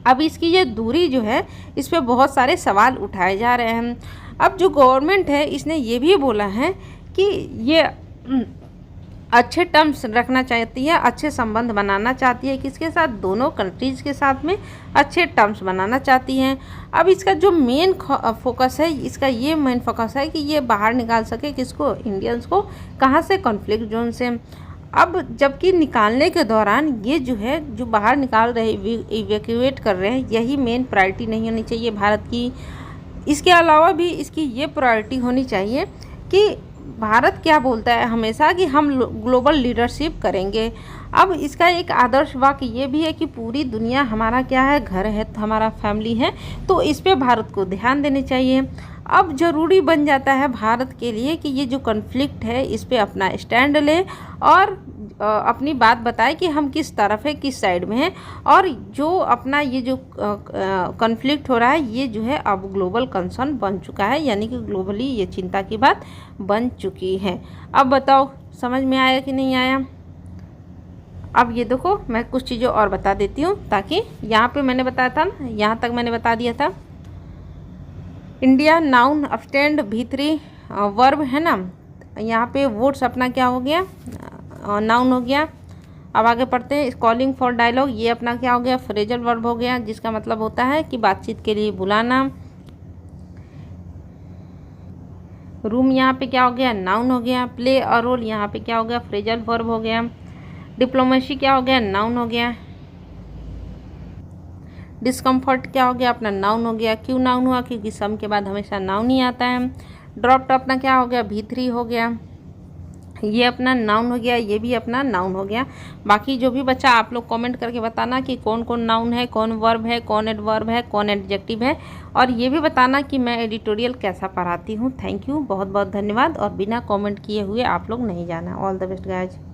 अब इसकी ये दूरी जो है इस पे बहुत सारे सवाल उठाए जा रहे हैं। अब जो गवर्नमेंट है इसने ये भी बोला है कि ये अच्छे टर्म्स रखना चाहती है, अच्छे संबंध बनाना चाहती है, किसके साथ, दोनों कंट्रीज़ के साथ में अच्छे टर्म्स बनाना चाहती हैं। अब इसका जो मेन फोकस है, इसका ये मेन फोकस है कि ये बाहर निकाल सके किसको, इंडियंस को, कहाँ से, कॉन्फ्लिक्ट जोन से। अब जबकि निकालने के दौरान ये जो है, जो बाहर निकाल रहे, इवैक्यूएट कर रहे हैं, यही मेन प्रायोरिटी नहीं होनी चाहिए भारत की। इसके अलावा भी इसकी ये प्रायोरिटी होनी चाहिए कि भारत क्या बोलता है हमेशा कि हम ग्लोबल लीडरशिप करेंगे। अब इसका एक आदर्श वाक्य ये भी है कि पूरी दुनिया हमारा क्या है, घर है, तो हमारा फैमिली है, तो इस पे भारत को ध्यान देने चाहिए। अब ज़रूरी बन जाता है भारत के लिए कि ये जो कॉन्फ्लिक्ट है इस पे अपना स्टैंड ले और अपनी बात बताए कि हम किस तरफ है, किस साइड में है। और जो अपना ये जो कॉन्फ्लिक्ट हो रहा है ये जो है अब ग्लोबल कंसर्न बन चुका है, यानी कि ग्लोबली ये चिंता की बात बन चुकी है। अब बताओ समझ में आया कि नहीं आया। अब ये देखो मैं कुछ चीज़ें और बता देती हूँ, ताकि यहाँ पे मैंने बताया था ना, यहाँ तक मैंने बता दिया था। इंडिया नाउन अब्सटेंड V3 वर्ब है ना, यहाँ पे वोट्स अपना क्या हो गया, नाउन हो गया। अब आगे पढ़ते हैं, कॉलिंग फॉर डायलॉग, ये अपना क्या हो गया, फ्रेजल वर्ब हो गया, जिसका मतलब होता है कि बातचीत के लिए बुलाना। रूम यहाँ पे क्या हो गया, नाउन हो गया। प्ले अ रोल यहाँ पे क्या हो गया, फ्रेजल वर्ब हो गया। डिप्लोमेसी क्या हो गया, नाउन हो गया। डिस्कम्फर्ट क्या हो गया, अपना नाउन हो गया। क्यों नाउन हुआ, क्योंकि सम के बाद हमेशा नाउन ही आता है। ड्रॉप्ड अपना क्या हो गया, V3 हो गया, ये अपना नाउन हो गया, ये भी अपना नाउन हो गया। बाकी जो भी बच्चा आप लोग कमेंट करके बताना कि कौन कौन नाउन है, कौन वर्ब है, कौन एडवर्ब है, कौन एडजेक्टिव है, और ये भी बताना कि मैं एडिटोरियल कैसा पढ़ाती हूँ। थैंक यू, बहुत बहुत धन्यवाद। और बिना कमेंट किए हुए आप लोग नहीं जाना। All the best guys.